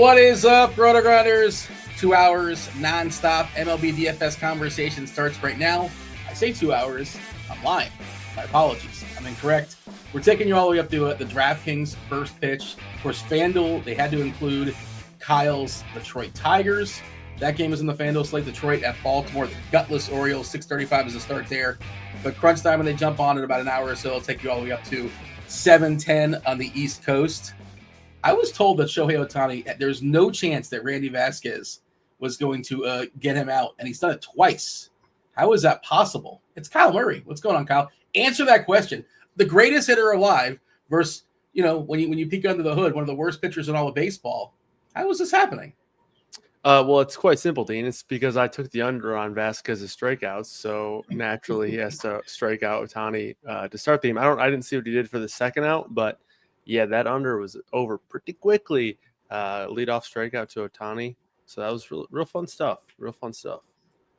What is up, RotoGrinders? 2 hours nonstop MLB DFS conversation starts right now. I say 2 hours. I'm lying. My apologies. I'm incorrect. We're taking you all the way up to the DraftKings first pitch. Of course, FanDuel, they had to include Kyle's Detroit Tigers. That game is in the FanDuel slate. Detroit at Baltimore. The gutless Orioles. 6:35 is the start there. But crunch time when they jump on in about an hour or so, it'll take you all the way up to 7:10 on the East Coast. I was told that Shohei Ohtani, there's no chance that Randy Vasquez was going to get him out, and he's done it twice. How is that possible? It's Kyle Murray. What's going on, Kyle? Answer that question. The greatest hitter alive versus, when you peek under the hood, one of the worst pitchers in all of baseball. How is this happening? Well, it's quite simple, Dean. It's because I took the under on Vasquez's strikeouts, so naturally he has to strike out Ohtani to start the game. I didn't see what he did for the second out, but yeah, that under was over pretty quickly. Leadoff strikeout to Ohtani. So that was real fun stuff. Real fun stuff.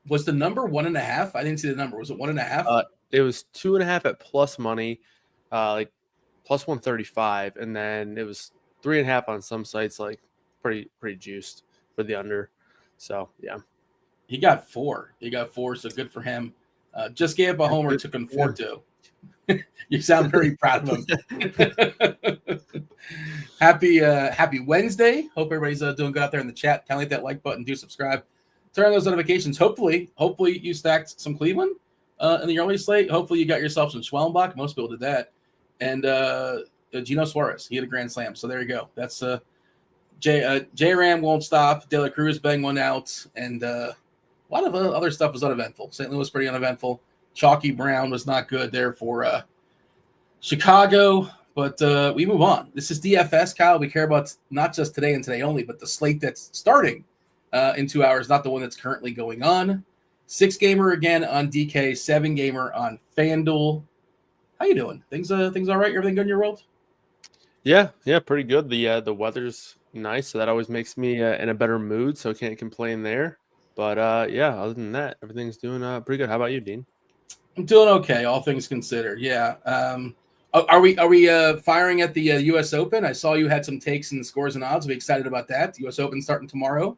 Was the number 1.5? I didn't see the number. Was it 1.5? It was 2.5 at plus money, like plus 135, and then it was 3.5 on some sites, like pretty juiced for the under. So yeah, he got 4. So good for him. Just gave up a homer. Took him 4-2. You sound very proud of him. Happy Wednesday. Hope everybody's doing good out there in the chat. Kind of hit that like button. Do subscribe. Turn on those notifications. Hopefully you stacked some Cleveland in the early slate. Hopefully you got yourself some Schwellenbach. Most people did that. And Gino Suarez. He had a grand slam. So there you go. That's J Ram won't stop. De La Cruz bang one out. And a lot of other stuff was uneventful. St. Louis pretty uneventful. Chalky Brown was not good there for Chicago, but we move on. This is DFS, Kyle. We care about not just today and today only, but the slate that's starting in 2 hours, not the one that's currently going on. 6-gamer again on DK, 7-gamer on FanDuel. How you doing? Things all right? Everything good in your world? Yeah, pretty good. The weather's nice, so that always makes me in a better mood, so can't complain there. But yeah, other than that, everything's doing pretty good. How about you, Dean? I'm doing okay, all things considered. Yeah. Are we firing at the U.S. Open? I saw you had some takes and scores and odds. Are we excited about that? The U.S. Open starting tomorrow.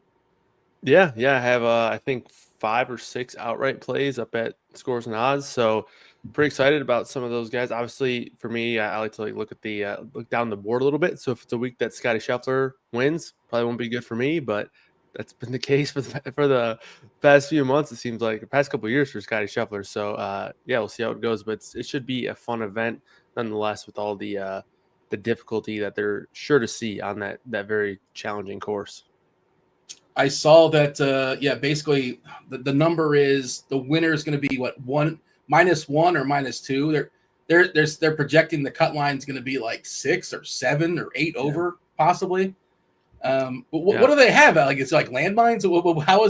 Yeah. I have I think 5 or 6 outright plays up at scores and odds. So pretty excited about some of those guys. Obviously, for me, I like to look at look down the board a little bit. So if it's a week that Scotty Scheffler wins, probably won't be good for me, but that's been the case for the past few months. It seems like the past couple of years for Scotty Scheffler. So yeah, we'll see how it goes. But it should be a fun event nonetheless, with all the difficulty that they're sure to see on that very challenging course. I saw that. Basically the number is the winner is going to be what, -1 or -2. They're projecting the cut line is going to be like 6 or 7 or 8 over possibly. What do they have? Like, it's like landmines.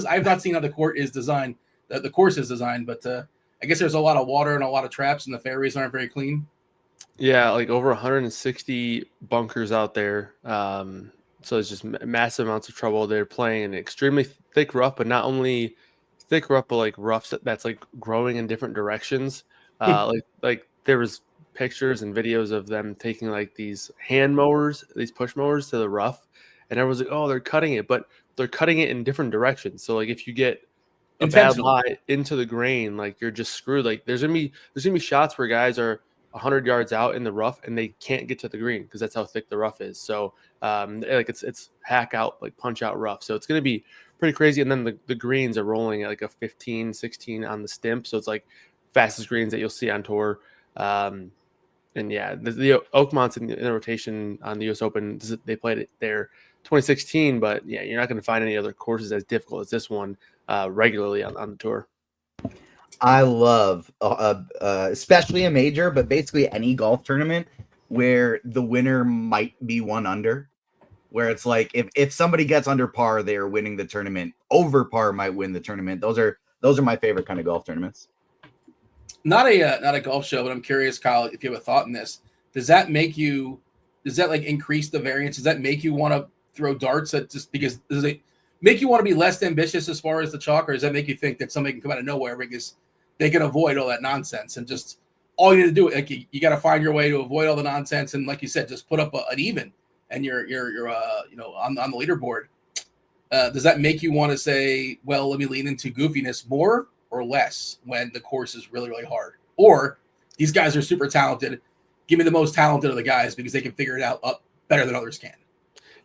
I've not seen how the court is designed. The course is designed, but I guess there's a lot of water and a lot of traps, and the fairways aren't very clean. Yeah, like over 160 bunkers out there. So it's just massive amounts of trouble. They're playing an extremely thick rough, but not only thick rough, but like rough that's like growing in different directions. Like there was pictures and videos of them taking like these hand mowers, these push mowers to the rough. And everyone's like, oh, they're cutting it, but they're cutting it in different directions. So like if you get a bad lie into the grain, like you're just screwed. Like there's gonna be shots where guys are 100 yards out in the rough and they can't get to the green because that's how thick the rough is. So like it's hack out, like punch out rough. So it's gonna be pretty crazy. And then the greens are rolling at like a 15, 16 on the stimp. So it's like fastest greens that you'll see on tour. And yeah, the Oakmont's in the rotation on the US Open. They played it there 2016, but yeah, you're not going to find any other courses as difficult as this one regularly on the tour. I love, especially a major, but basically any golf tournament where the winner might be 1 under, where it's like if somebody gets under par, they're winning the tournament. Over par might win the tournament. Those are my favorite kind of golf tournaments. Not a golf show, but I'm curious, Kyle, if you have a thought in this. Does that like increase the variance? Does that make you want to throw darts at just because does it make you want to be less ambitious as far as the chalk, or does that make you think that somebody can come out of nowhere because they can avoid all that nonsense and just all you need to do, like you got to find your way to avoid all the nonsense and like you said, just put up an even and you're on the leaderboard, does that make you want to say, well, let me lean into goofiness more or less when the course is really, really hard? Or these guys are super talented. Give me the most talented of the guys because they can figure it out up better than others can.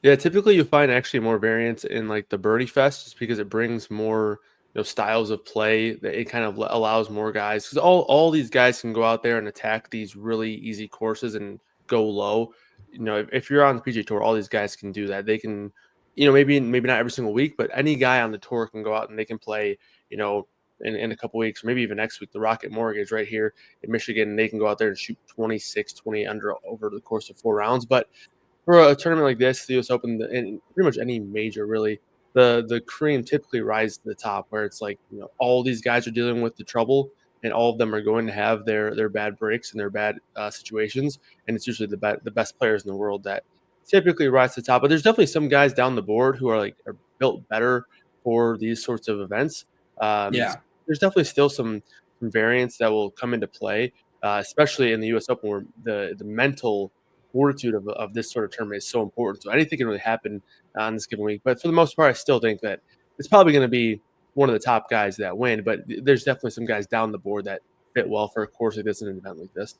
Yeah, typically you find actually more variance in like the birdie fest just because it brings more styles of play. That it kind of allows more guys, because all these guys can go out there and attack these really easy courses and go low. If you're on the PGA Tour, all these guys can do that. They can, maybe not every single week, but any guy on the tour can go out and they can play, in a couple weeks, or maybe even next week, the Rocket Mortgage right here in Michigan, and they can go out there and shoot 26, 20 under over the course of 4 rounds. But for a tournament like this, the US Open, and pretty much any major really, the cream typically rises to the top, where it's like, all these guys are dealing with the trouble, and all of them are going to have their bad breaks and their bad situations, and it's usually the best players in the world that typically rise to the top. But there's definitely some guys down the board who are built better for these sorts of events. Yeah. So there's definitely still some variance that will come into play, especially in the US Open, where the mental fortitude of this sort of tournament is so important. So anything can really happen on this given week. But for the most part, I still think that it's probably going to be one of the top guys that win. But there's definitely some guys down the board that fit well for a course like this and an event like this.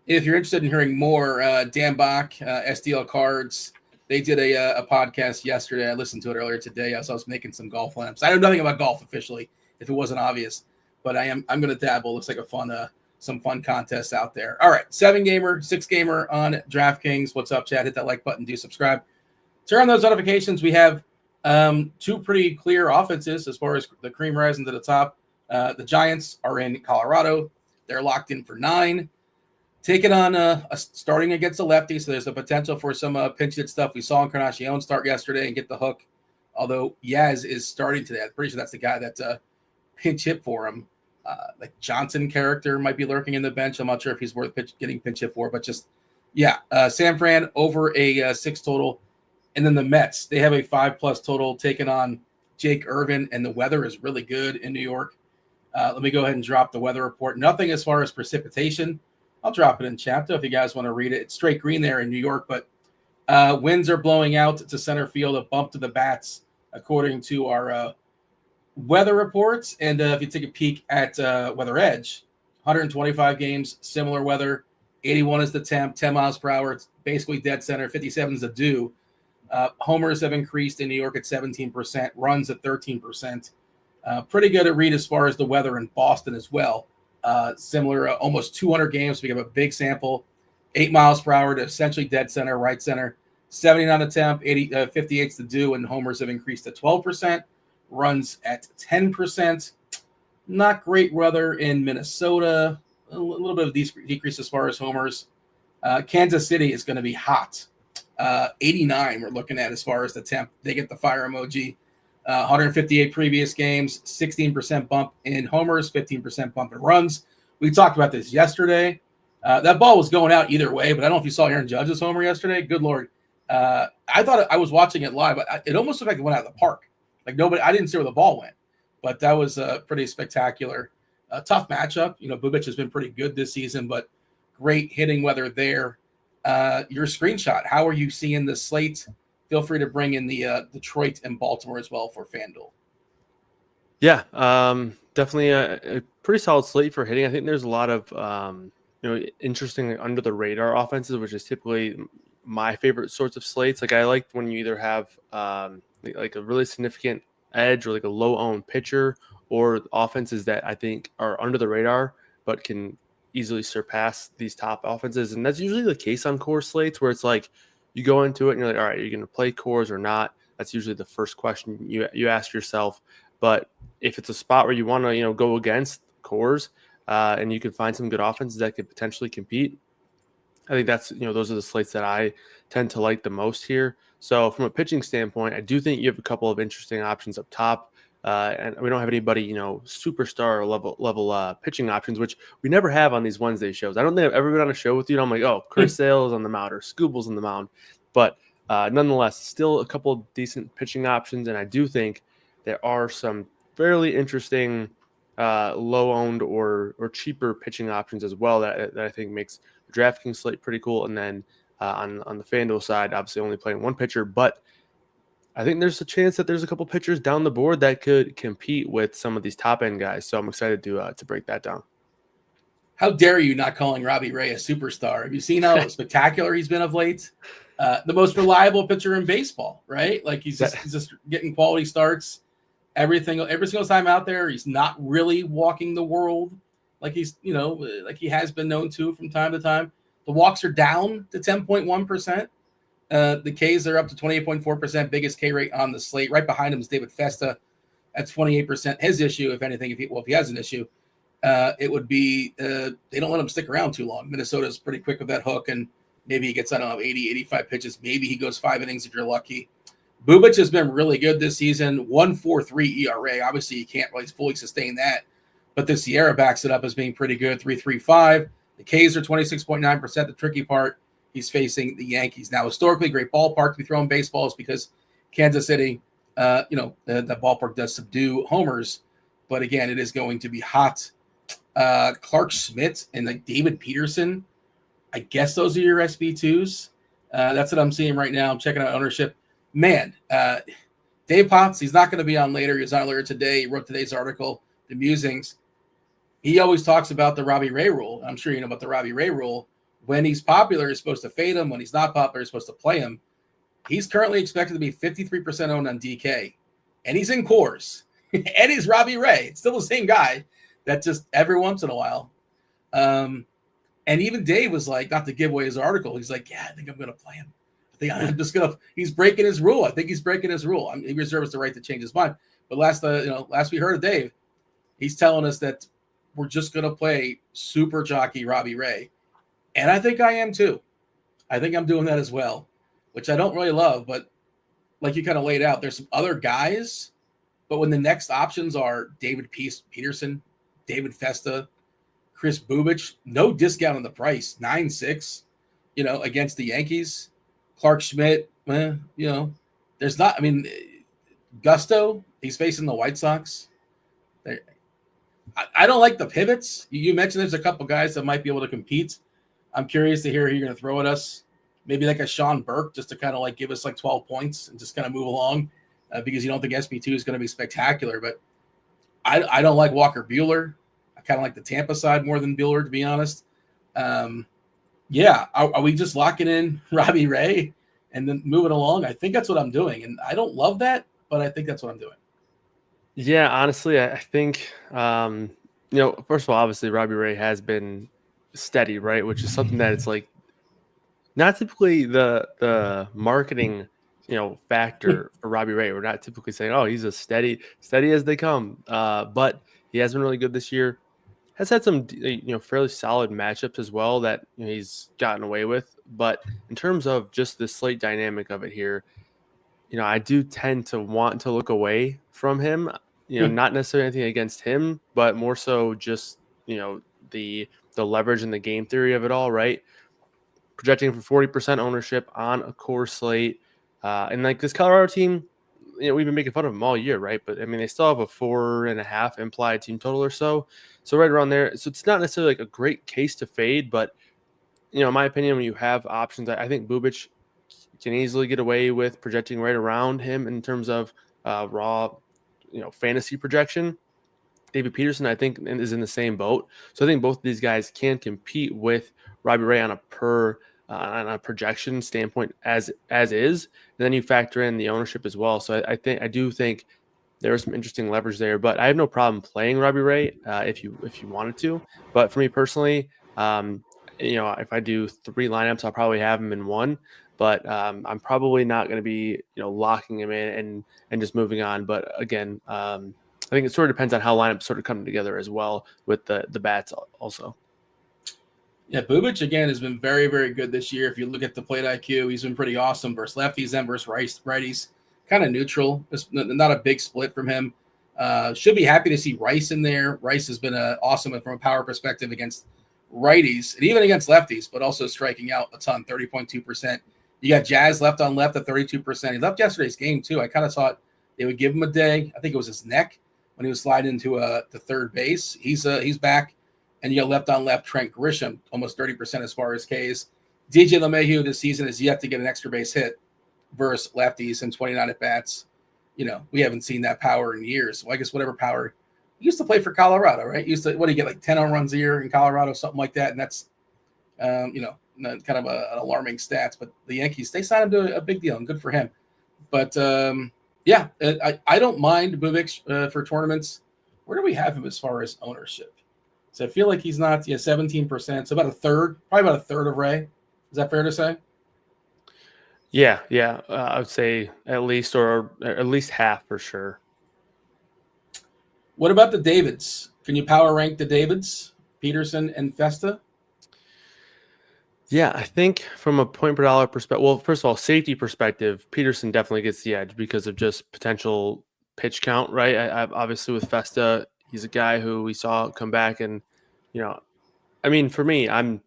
If you're interested in hearing more, Dan Bach, SDL Cards, they did a podcast yesterday. I listened to it earlier today as I was making some golf lineups. I know nothing about golf officially, if it wasn't obvious, but I'm going to dabble. Looks like some fun contests out there. All right, 7-gamer, 6-gamer on DraftKings. What's up, Chad? Hit that like button. Do subscribe. Turn on those notifications. We have 2 pretty clear offenses as far as the cream rising to the top. The Giants are in Colorado. They're locked in for 9. Taking on starting against a lefty, so there's a potential for some pinch hit stuff. We saw Encarnacion start yesterday and get the hook, although Yaz is starting today. I'm pretty sure that's the guy that pinch hit for him. Like Johnson character might be lurking in the bench. I'm not sure if he's worth getting pinch hit for, but just, yeah. San Fran over a 6 total. And then the Mets, they have a 5+ total taking on Jake Irvin, and the weather is really good in New York. Let me go ahead and drop the weather report. Nothing as far as precipitation. I'll drop it in chat, though, if you guys want to read it. It's straight green there in New York, but winds are blowing out to center field, a bump to the bats, according to our weather reports. And if you take a peek at Weather Edge, 125 games, similar weather, 81 is the temp, 10 miles per hour. It's basically dead center. 57 is the dew. Homers have increased in New York at 17%, runs at 13%. Pretty good at read as far as the weather in Boston as well. Similar, almost 200 games. We have a big sample, 8 miles per hour to essentially dead center, right center, 79 the temp, 58's the dew, and homers have increased to 12%, runs at 10%. Not great weather in Minnesota, a little bit of decrease as far as homers. Kansas City is going to be hot. 89 we're looking at as far as the temp. They get the fire emoji. 158 previous games, 16% bump in homers, 15% bump in runs. We talked about this yesterday. That ball was going out either way, but I don't know if you saw Aaron Judge's homer yesterday. Good Lord. I thought I was watching it live. It almost looked like it went out of the park. I didn't see where the ball went, but that was pretty spectacular. Tough matchup. Bubic has been pretty good this season, but great hitting weather there. Your screenshot, how are you seeing the slate? Feel free to bring in the Detroit and Baltimore as well for FanDuel. Yeah, definitely a pretty solid slate for hitting. I think there's a lot of interesting under the radar offenses, which is typically my favorite sorts of slates. I like when you either have like a really significant edge or like a low owned pitcher, or offenses that I think are under the radar but can easily surpass these top offenses. And that's usually the case on core slates, where it's like you go into it and you're like, all right, are you going to play cores or not? That's usually the first question you ask yourself. But if it's a spot where you want to go against cores and you can find some good offenses that could potentially compete, I think that's those are the slates that I tend to like the most here. So from a pitching standpoint, I do think you have a couple of interesting options up top. And we don't have anybody, superstar level pitching options, which we never have on these Wednesday shows. I don't think I've ever been on a show with you and I'm like, oh, Chris Sale is on the mound or Scooble's on the mound. But nonetheless, still a couple of decent pitching options. And I do think there are some fairly interesting low-owned or cheaper pitching options as well that I think makes the DraftKings slate pretty cool. And then on the FanDuel side. Obviously, only playing one pitcher, but I think there's a chance that there's a couple pitchers down the board that could compete with some of these top end guys. So I'm excited to break that down. How dare you not calling Robbie Ray a superstar? Have you seen how spectacular he's been of late? The most reliable pitcher in baseball, right? Like he's just getting quality starts. Every single time out there, he's not really walking the world like like he has been known to from time to time. The walks are down to 10.1%. The Ks are up to 28.4%, biggest K rate on the slate. Right behind him is David Festa at 28%. His issue, if anything, if he has an issue, it would be they don't let him stick around too long. Minnesota's pretty quick with that hook, and maybe he gets, 80, 85 pitches. Maybe he goes 5 innings if you're lucky. Bubic has been really good this season, 1.43 ERA. Obviously, you can't really fully sustain that, but the Sierra backs it up as being pretty good, 3.35. The Ks are 26.9%. The tricky part, he's facing the Yankees. Now, historically, great ballpark to be throwing baseballs because Kansas City, the ballpark does subdue homers. But again, it is going to be hot. Clark Schmidt and like David Peterson, I guess those are your SB2s. That's what I'm seeing right now. I'm checking out ownership. Man, Dave Potts, he's not going to be on later. He was on earlier today. He wrote today's article, The Musings. He always talks about the Robbie Ray rule. I'm sure you know about the Robbie Ray rule. When he's popular, he's supposed to fade him. When he's not popular, he's supposed to play him. He's currently expected to be 53% owned on DK. And he's in Coors. And he's Robbie Ray. It's still the same guy. That just every once in a while. And even Dave was like, not to give away his article, he's like, yeah, I think I'm going to play him. I think I'm just going to, he's breaking his rule. I think he's breaking his rule. He reserves the right to change his mind. But last we heard of Dave, he's telling us that we're just going to play super jockey Robbie Ray. And I think I am too. I think I'm doing that as well, which I don't really love, but like you kind of laid out, there's some other guys, but when the next options are David Peterson, David Festa, Chris Bubic, no discount on the price, 9.6, against the Yankees. Clark Schmidt, there's not, Gusto, he's facing the White Sox. I don't like the pivots. You mentioned there's a couple guys that might be able to compete. I'm curious to hear who you're going to throw at us. Maybe like a Sean Burke, just to kind of like give us like 12 points and just kind of move along because you don't think SB2 is going to be spectacular. But I don't like Walker Buehler. I kind of like the Tampa side more than Buehler, to be honest. Are we just locking in Robbie Ray and then moving along? I think that's what I'm doing. And I don't love that, but I think that's what I'm doing. Yeah, honestly, I think, first of all, obviously Robbie Ray has been steady, right? Which is something that it's like not typically the marketing, factor for Robbie Ray. We're not typically saying, oh, he's a steady as they come. But he has been really good this year. Has had some, fairly solid matchups as well that he's gotten away with. But in terms of just the slate dynamic of it here, I do tend to want to look away from him. Not necessarily anything against him, but more so just, the leverage and the game theory of it all, right? Projecting for 40% ownership on a core slate. And like this Colorado team, we've been making fun of them all year, right? But they still have a 4.5 implied team total or so. So right around there. So it's not necessarily like a great case to fade, but in my opinion, when you have options, I think Bubic can easily get away with projecting right around him in terms of raw, fantasy projection. David Peterson, I think, is in the same boat. So I think both of these guys can compete with Robbie Ray on a projection standpoint as is. And then you factor in the ownership as well. So I do think there is some interesting leverage there. But I have no problem playing Robbie Ray if you wanted to. But for me personally, if I do 3 lineups, I'll probably have him in 1. But I'm probably not going to be locking him in and just moving on. But again, I think it sort of depends on how lineups sort of come together as well with the bats also. Yeah, Bubic, again, has been very, very good this year. If you look at the plate IQ, he's been pretty awesome versus lefties and versus righties. Kind of neutral. It's not a big split from him. Should be happy to see Rice in there. Rice has been awesome from a power perspective against righties and even against lefties, but also striking out a ton, 30.2%. You got Jazz left on left at 32%. He left yesterday's game, too. I kind of thought they would give him a day. I think it was his neck when he was sliding into the third base. He's back. And you got left on left Trent Grisham, almost 30% as far as Ks. DJ LeMahieu this season is yet to get an extra base hit versus lefties in 29 at bats. We haven't seen that power in years. Well, I guess whatever power. He used to play for Colorado, right? He used to, what do you get, like 10 home runs a year in Colorado, something like that. And that's, kind of an alarming stats. But the Yankees, they signed him to a big deal, and good for him. But, I don't mind Bubic for tournaments. Where do we have him as far as ownership? So I feel like he's not 17%. So probably about a third of Ray. Is that fair to say? Yeah. I would say at least, or at least half for sure. What about the Davids? Can you power rank the Davids, Peterson and Festa? Yeah, I think from a point per dollar perspective, well, first of all, safety perspective, Peterson definitely gets the edge because of just potential pitch count, right? Obviously with Festa, he's a guy who we saw come back, and for me, I'm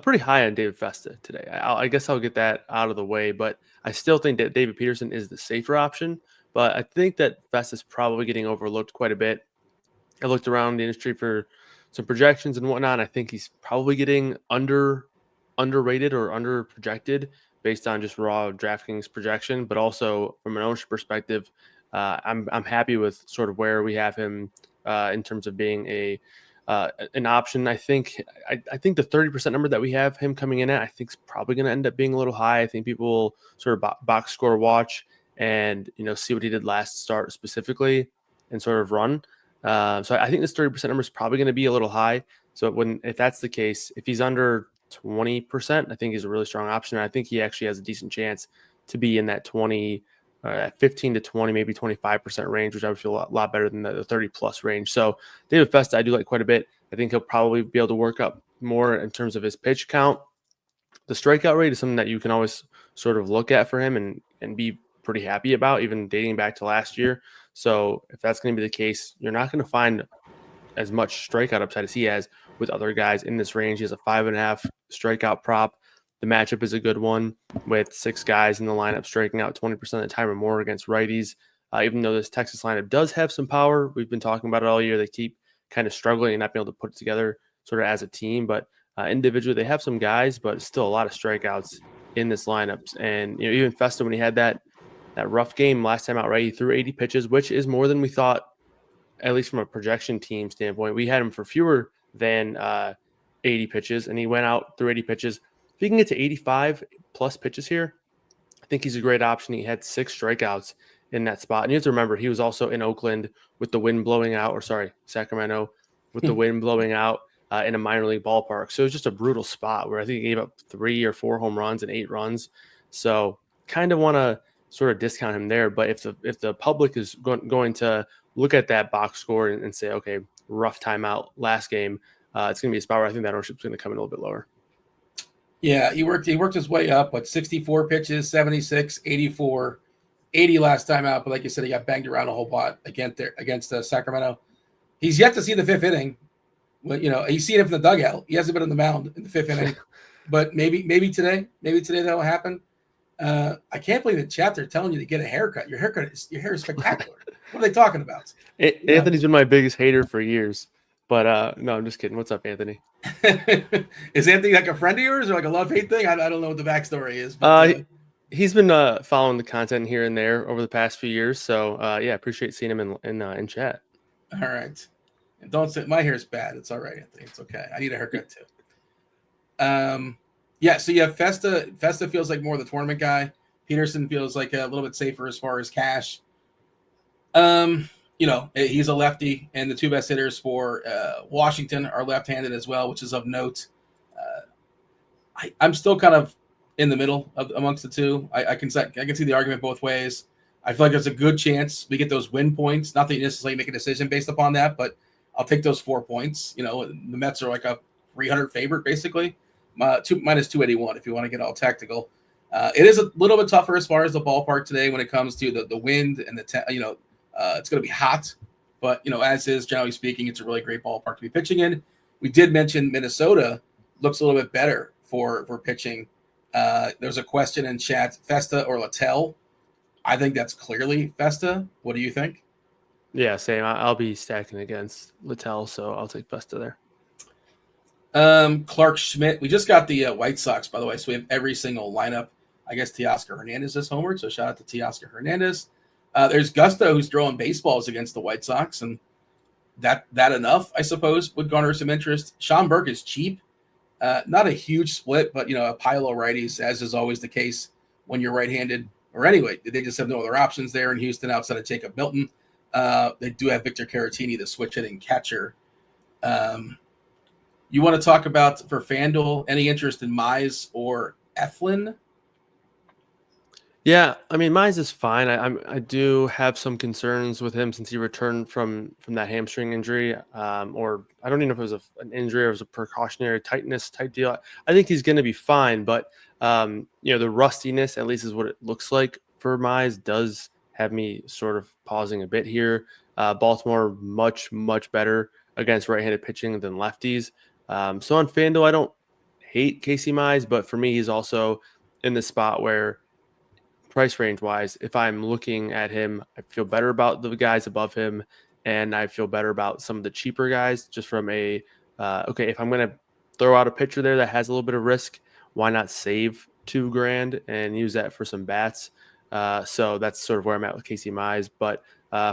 pretty high on David Festa today. I guess I'll get that out of the way, but I still think that David Peterson is the safer option. But I think that Festa's probably getting overlooked quite a bit. I looked around the industry for some projections and whatnot. I think he's probably getting underrated or under projected based on just raw DraftKings projection, but also from an ownership perspective, I'm happy with sort of where we have him in terms of being an option. I think the 30% number that we have him coming in at, I think is probably going to end up being a little high. I think people will sort of box score watch and see what he did last start specifically and sort of run. So I think this 30% number is probably going to be a little high. So if that's the case, if he's under 20%, I think he's a really strong option. I think he actually has a decent chance to be in that 15 to 20, maybe 25% range, which I would feel a lot better than the 30 plus range. So David Festa, I do like quite a bit. I think he'll probably be able to work up more in terms of his pitch count. The strikeout rate is something that you can always sort of look at for him and be pretty happy about, even dating back to last year. So if that's going to be the case, you're not going to find as much strikeout upside as he has with other guys in this range. He has a 5.5 strikeout prop. The matchup is a good one with 6 guys in the lineup striking out 20% of the time or more against righties. Even though this Texas lineup does have some power, we've been talking about it all year. They keep kind of struggling and not being able to put it together sort of as a team. But individually, they have some guys, but still a lot of strikeouts in this lineup. And even Festa, when he had that rough game last time out, right, he threw 80 pitches, which is more than we thought, at least from a projection team standpoint. We had him for fewer than 80 pitches, and he went out through 80 pitches. If he can get to 85 plus pitches here, I think he's a great option. He had 6 strikeouts in that spot. And you have to remember, he was also in Oakland with the wind blowing out, Sacramento with the wind blowing out in a minor league ballpark. So it was just a brutal spot where I think he gave up 3 or 4 home runs and 8 runs. So kind of want to sort of discount him there. But if the public is going to look at that box score and say, okay, rough timeout last game, it's going to be a spot where I think that ownership is going to come in a little bit lower. Yeah, he worked his way up, 64 pitches, 76, 84, 80 last time out. But like you said, he got banged around a whole lot against Sacramento. He's yet to see the 5th inning. Well, he's seen it from the dugout. He hasn't been on the mound in the 5th inning. But maybe today that'll happen. I can't believe the chat they're telling you to get a haircut. Your hair is spectacular. What are they talking about? Anthony's been my biggest hater for years. But no, I'm just kidding. What's up, Anthony? Is Anthony like a friend of yours or like a love-hate thing? I don't know what the backstory is. But, he's been following the content here and there over the past few years. So, appreciate seeing him in chat. All right. And don't say my hair is bad. It's all right, Anthony. It's okay. I need a haircut too. So you have Festa. Festa feels like more the tournament guy. Peterson feels like a little bit safer as far as cash. He's a lefty, and the 2 best hitters for Washington are left-handed as well, which is of note. I'm still kind of in the middle amongst the two. I can see the argument both ways. I feel like there's a good chance we get those win points. Not that you necessarily make a decision based upon that, but I'll take those 4 points. The Mets are like a 300 favorite, basically. Minus 281 if you want to get all tactical. It is a little bit tougher as far as the ballpark today when it comes to the wind and it's going to be hot, but as is generally speaking, it's a really great ballpark to be pitching in. We did mention Minnesota looks a little bit better for pitching. There's a question in chat: Festa or Littell? I think that's clearly Festa. What do you think? Yeah, same. I'll be stacking against Littell, so I'll take Festa there. Clark Schmidt. We just got the White Sox, by the way, so we have every single lineup. I guess Teoscar Hernandez is homered, so shout out to Teoscar Hernandez. There's Gusto, who's throwing baseballs against the White Sox, and that enough, I suppose, would garner some interest. Sean Burke is cheap. Not a huge split, but, a pile of righties, as is always the case when you're right-handed. Or anyway, they just have no other options there in Houston outside of Jacob Milton. They do have Victor Caratini, the switch-hitting catcher. You want to talk about, for FanDuel, any interest in Mize or Eflin? Yeah, I mean, Mize is fine. I do have some concerns with him since he returned from that hamstring injury, or I don't even know if it was an injury or it was a precautionary tightness type deal. I think he's going to be fine, but the rustiness, at least is what it looks like for Mize, does have me sort of pausing a bit here. Baltimore much better against right-handed pitching than lefties. So on FanDuel, I don't hate Casey Mize, but for me, he's also in the spot where, price range wise, if I'm looking at him, I feel better about the guys above him, and I feel better about some of the cheaper guys just from if I'm going to throw out a pitcher there that has a little bit of risk, why not save $2,000 and use that for some bats? So that's sort of where I'm at with Casey Mize. But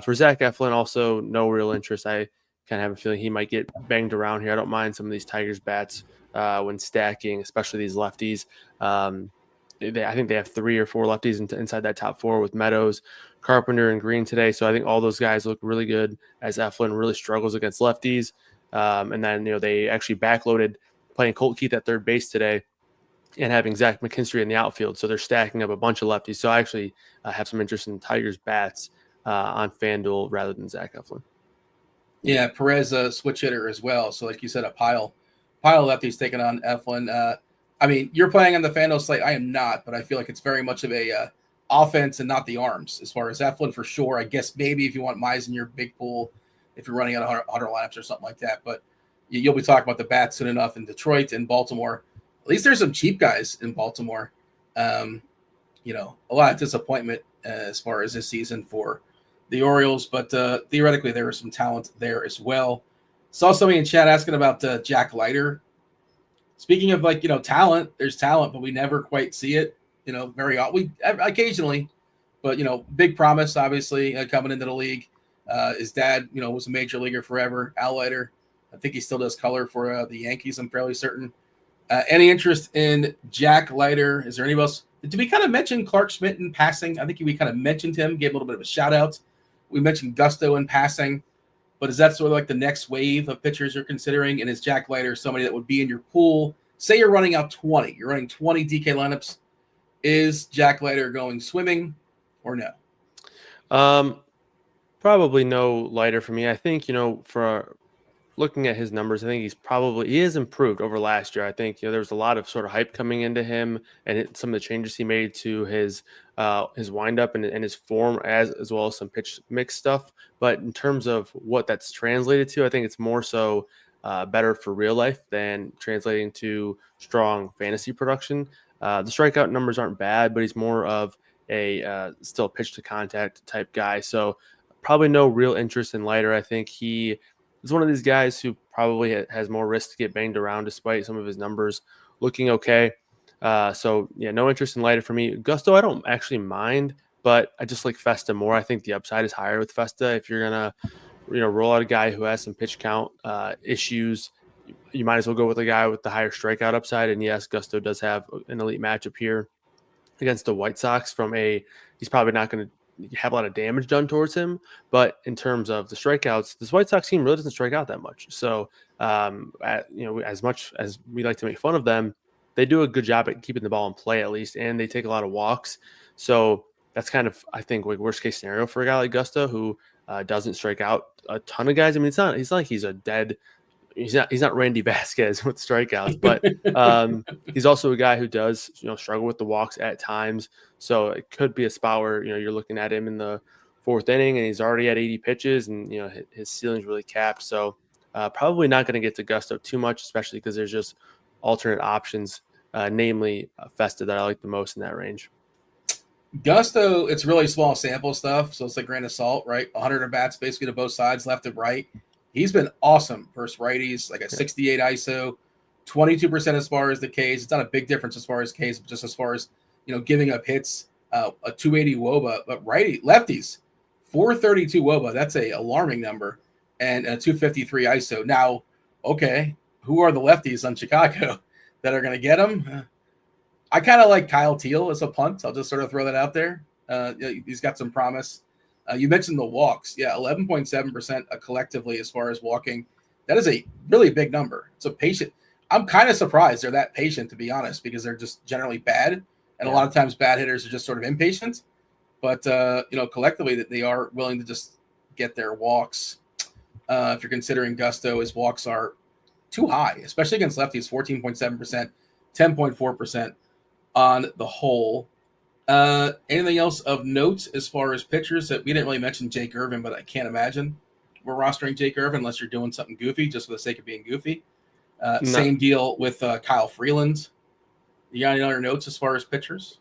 for Zach Eflin, also no real interest. I kind of have a feeling he might get banged around here. I don't mind some of these Tigers bats when stacking, especially these lefties. I think they have 3 or 4 lefties inside that top 4 with Meadows, Carpenter, and Green today. So I think all those guys look really good as Eflin really struggles against lefties. And then, they actually backloaded playing Colt Keith at third base today and having Zach McKinstry in the outfield. So they're stacking up a bunch of lefties. So I actually have some interest in Tigers bats on FanDuel rather than Zach Eflin. Yeah, Perez switch hitter as well. So like you said, a pile of lefties taking on Eflin. I mean, you're playing on the FanDuel slate. I am not, but I feel like it's very much of a offense and not the arms. As far as Eflin, for sure. I guess maybe if you want Mize in your big pool, if you're running out 100 lineups or something like that. But you'll be talking about the bats soon enough in Detroit and Baltimore. At least there's some cheap guys in Baltimore. A lot of disappointment as far as this season for the Orioles, but theoretically there was some talent there as well. Saw somebody in chat asking about Jack Leiter. Speaking of talent, there's talent, but we never quite see it. Very we occasionally, but big promise obviously coming into the league. His dad, was a major leaguer forever. Al Leiter, I think he still does color for the Yankees. I'm fairly certain. Any interest in Jack Leiter? Is there anybody else? Did we kind of mention Clark Schmidt in passing? I think we kind of mentioned him, gave a little bit of a shout out. We mentioned Gusto in passing. But is that sort of like the next wave of pitchers you're considering? And is Jack Leiter somebody that would be in your pool? Say you're running out 20. You're running 20 DK lineups. Is Jack Leiter going swimming or no? Probably no Leiter for me. I think, for looking at his numbers, I think he is improved over last year. I think, there was a lot of sort of hype coming into him and some of the changes he made to his windup and his form as well as some pitch mix stuff. But in terms of what that's translated to, I think it's more so better for real life than translating to strong fantasy production. The strikeout numbers aren't bad, but he's more of a still pitch to contact type guy. So probably no real interest in Leiter. I think he is one of these guys who probably has more risk to get banged around despite some of his numbers looking okay. So yeah, no interest in Leiter for me. Gusto, I don't actually mind, but I just like Festa more. I think the upside is higher with Festa. If you're gonna, roll out a guy who has some pitch count issues, you might as well go with a guy with the higher strikeout upside. And yes, Gusto does have an elite matchup here against the White Sox. He's probably not going to have a lot of damage done towards him, but in terms of the strikeouts, this White Sox team really doesn't strike out that much. So, as much as we like to make fun of them, they do a good job at keeping the ball in play at least, and they take a lot of walks. So that's kind of, I think, like worst case scenario for a guy like Gusto who doesn't strike out a ton of guys. I mean, it's not like he's a dead. He's not Randy Vasquez with strikeouts, but he's also a guy who does struggle with the walks at times. So it could be a spot where you're looking at him in the 4th inning and he's already at 80 pitches and his ceiling's really capped. So probably not going to get to Gusto too much, especially because there's just alternate options, namely Festa, that I like the most in that range. Gusto, it's really small sample stuff, so it's like grain of salt, right? 100 at bats basically to both sides, left and right. He's been awesome versus righties, like a 68 ISO, 22% as far as the Ks. It's not a big difference as far as Ks, but just as far as, giving up hits, a 280 WOBA, but lefties, 432 WOBA. That's a alarming number, and a 253 ISO. Now, okay, who are the lefties on Chicago that are going to get him? I kind of like Kyle Teal as a punt. I'll just sort of throw that out there. He's got some promise. You mentioned the walks. Yeah, 11.7% collectively as far as walking. That is a really big number. It's a patient. I'm kind of surprised they're that patient, to be honest, because they're just generally bad. And a lot of times bad hitters are just sort of impatient. But, collectively that they are willing to just get their walks. If you're considering Gusto, his walks are too high, especially against lefties, 14.7%, 10.4% on the whole. Anything else of note as far as pitchers? That we didn't really mention Jake Irvin, but I can't imagine we're rostering Jake Irvin unless you're doing something goofy just for the sake of being goofy. No. Same deal with Kyle Freeland. You got any other notes as far as pitchers?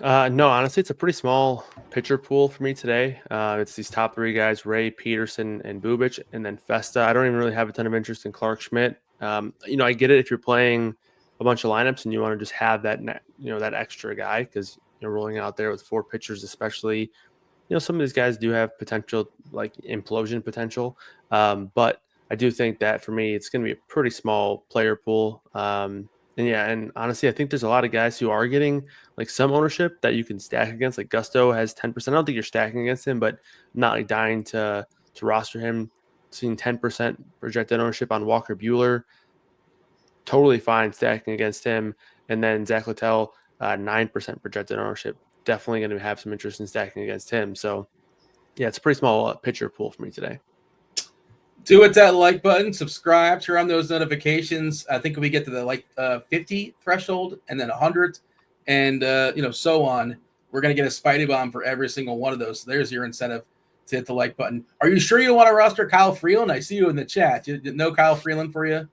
No, honestly, it's a pretty small pitcher pool for me today. It's these top three guys, Ray, Peterson, and Bubic, and then Festa. I don't even really have a ton of interest in Clark Schmidt. I get it if you're playing a bunch of lineups and you want to just have that, that extra guy because you're rolling out there with four pitchers, especially. Some of these guys do have potential, like implosion potential. But I do think that for me, it's going to be a pretty small player pool. And honestly, I think there's a lot of guys who are getting like some ownership that you can stack against. Like Gusto has 10%. I don't think you're stacking against him, but I'm not like dying to roster him. Seeing 10% projected ownership on Walker Buehler. Totally fine stacking against him. And then Zach Littell, 9% projected ownership. Definitely going to have some interest in stacking against him. So, yeah, it's a pretty small pitcher pool for me today. Do hit that like button, subscribe, turn on those notifications. I think we get to the 50 threshold and then 100 and, so on. We're going to get a Spidey Bomb for every single one of those. So there's your incentive to hit the like button. Are you sure you want to roster Kyle Freeland? I see you in the chat. You didn't know Kyle Freeland for you?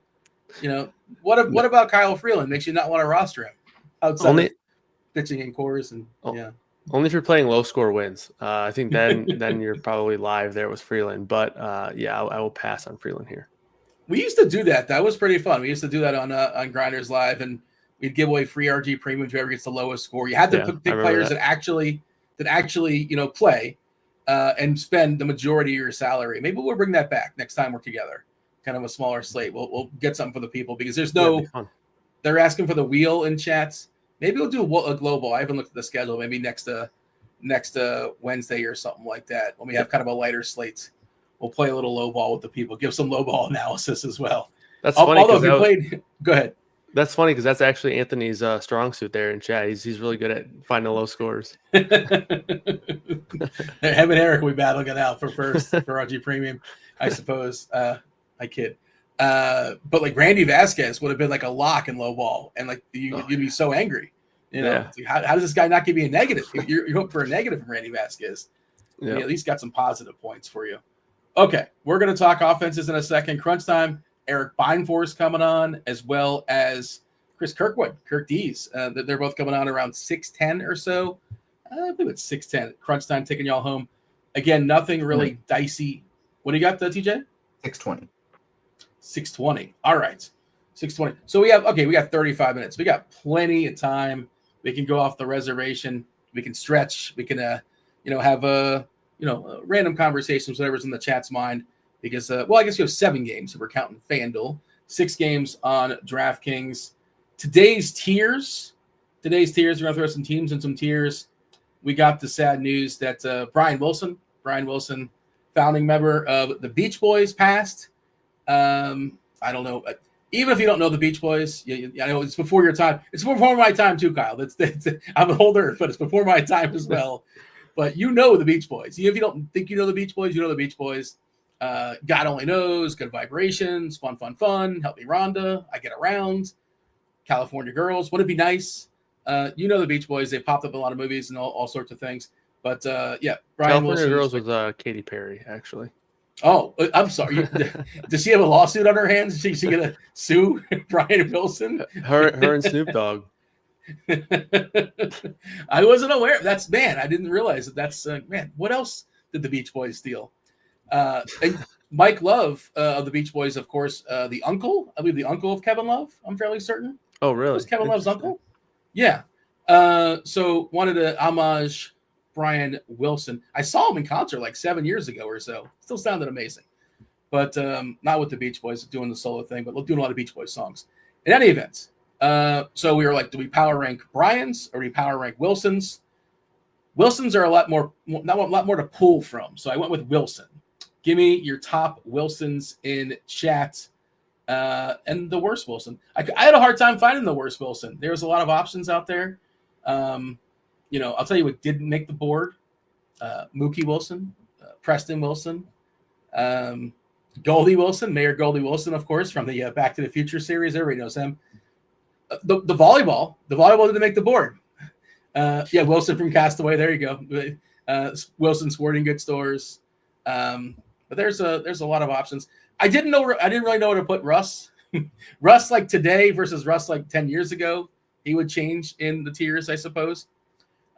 What about Kyle Freeland makes you not want to roster him outside of pitching in cores and only if you're playing low score wins. I think then you're probably live there with Freeland. But I will pass on Freeland here. We used to do that. That was pretty fun. We used to do that on GrindersLive, and we'd give away free RG premium to whoever gets the lowest score. You had to pick players that actually play and spend the majority of your salary. Maybe we'll bring that back next time we're together. Kind of a smaller slate. We'll get something for the people because there's they're asking for the wheel in chats. Maybe we'll do a global. I haven't looked at the schedule. Maybe next Wednesday or something like that when we have kind of a lighter slate. We'll play a little low ball with the people. Give some low ball analysis as well. That's funny. Although if you played, go ahead. That's funny because that's actually Anthony's strong suit there in chat. He's really good at finding low scores. Him and Erik will be battling it out for first for RG Premium, I suppose. I kid. But like Randy Vasquez would have been like a lock in low ball, and like you'd be so angry. Like, how does this guy not give you a negative? You're hoping for a negative from Randy Vasquez. Yeah. He at least got some positive points for you. Okay, we're going to talk offenses in a second. Crunch time. Erik Beimfohr is coming on, as well as Chris Kirkwood, Kirk D's. They're both coming on around 6:10 or so. I believe it's 6:10. Crunch time, taking y'all home. Again, nothing really dicey. What do you got, TJ? 6:20. 6:20. All right. 6:20. So we got 35 minutes. We got plenty of time. We can go off the reservation. We can stretch. We can, have random conversations, whatever's in the chat's mind. Because, I guess we have 7 games if we're counting FanDuel. 6 games on DraftKings. Today's tiers, we're going to throw some teams and some tiers. We got the sad news that Brian Wilson, founding member of the Beach Boys, passed. I don't know. Even if you don't know the Beach Boys, I know it's before your time. It's before my time too, Kyle. I'm older, but it's before my time as well. But you know the Beach Boys. Even if you don't think you know the Beach Boys, you know the Beach Boys. God Only Knows, Good Vibrations, Fun, Help Me Rhonda, I Get Around, California Girls. Wouldn't it be nice? You know the Beach Boys. They popped up in a lot of movies and all sorts of things. But, Brian California Wilson. Girls was Katy Perry, actually. Oh, I'm sorry. Does she have a lawsuit on her hands? Is she going to sue Brian Wilson? Her and Snoop Dogg. I wasn't aware. I didn't realize that's, what else did the Beach Boys steal? Mike Love of the Beach Boys, of course, the uncle, I believe the uncle of Kevin Love. I'm fairly certain. Oh, really? Was Kevin Love's uncle? Yeah. So wanted to homage Brian Wilson. I saw him in concert like 7 years ago or so. Still sounded amazing. But not with the Beach Boys doing the solo thing, but doing a lot of Beach Boys songs. In any event, so we were like, do we power rank Brian's or do we power rank Wilson's? Wilson's are a lot more to pull from. So I went with Wilson. Give me your top Wilsons in chat. And the worst Wilson. I had a hard time finding the worst Wilson. There was a lot of options out there. I'll tell you what didn't make the board. Mookie Wilson, Preston Wilson, Goldie Wilson, Mayor Goldie Wilson, of course, from the Back to the Future series. Everybody knows him. The volleyball didn't make the board. Wilson from Castaway. There you go. Wilson Sporting Goods stores. But there's a lot of options. I didn't really know where to put Russ. Russ like today versus Russ like 10 years ago. He would change in the tiers, I suppose.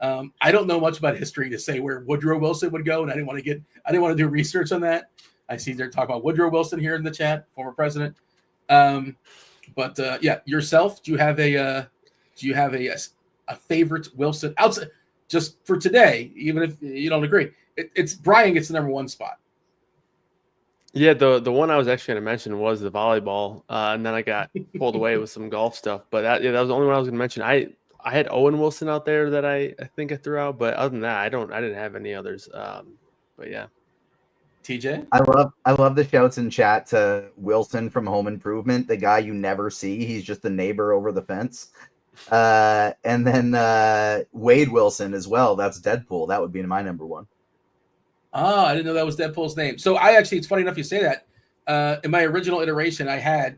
I don't know much about history to say where Woodrow Wilson would go, and I didn't want to do research on that. I see they're talking about Woodrow Wilson here in the chat, former president. Yourself, do you have a favorite Wilson outside just for today? Even if you don't agree, it's Brian gets the number one spot. Yeah, the one I was actually going to mention was the volleyball, and then I got pulled away with some golf stuff. But that was the only one I was going to mention. I had Owen Wilson out there that I think I threw out, but other than that, I didn't have any others. But yeah, TJ, I love the shouts in chat to Wilson from Home Improvement, the guy you never see. He's just the neighbor over the fence. And then Wade Wilson as well. That's Deadpool. That would be my number one. Oh, I didn't know that was Deadpool's name. So it's funny enough you say that. In my original iteration, I had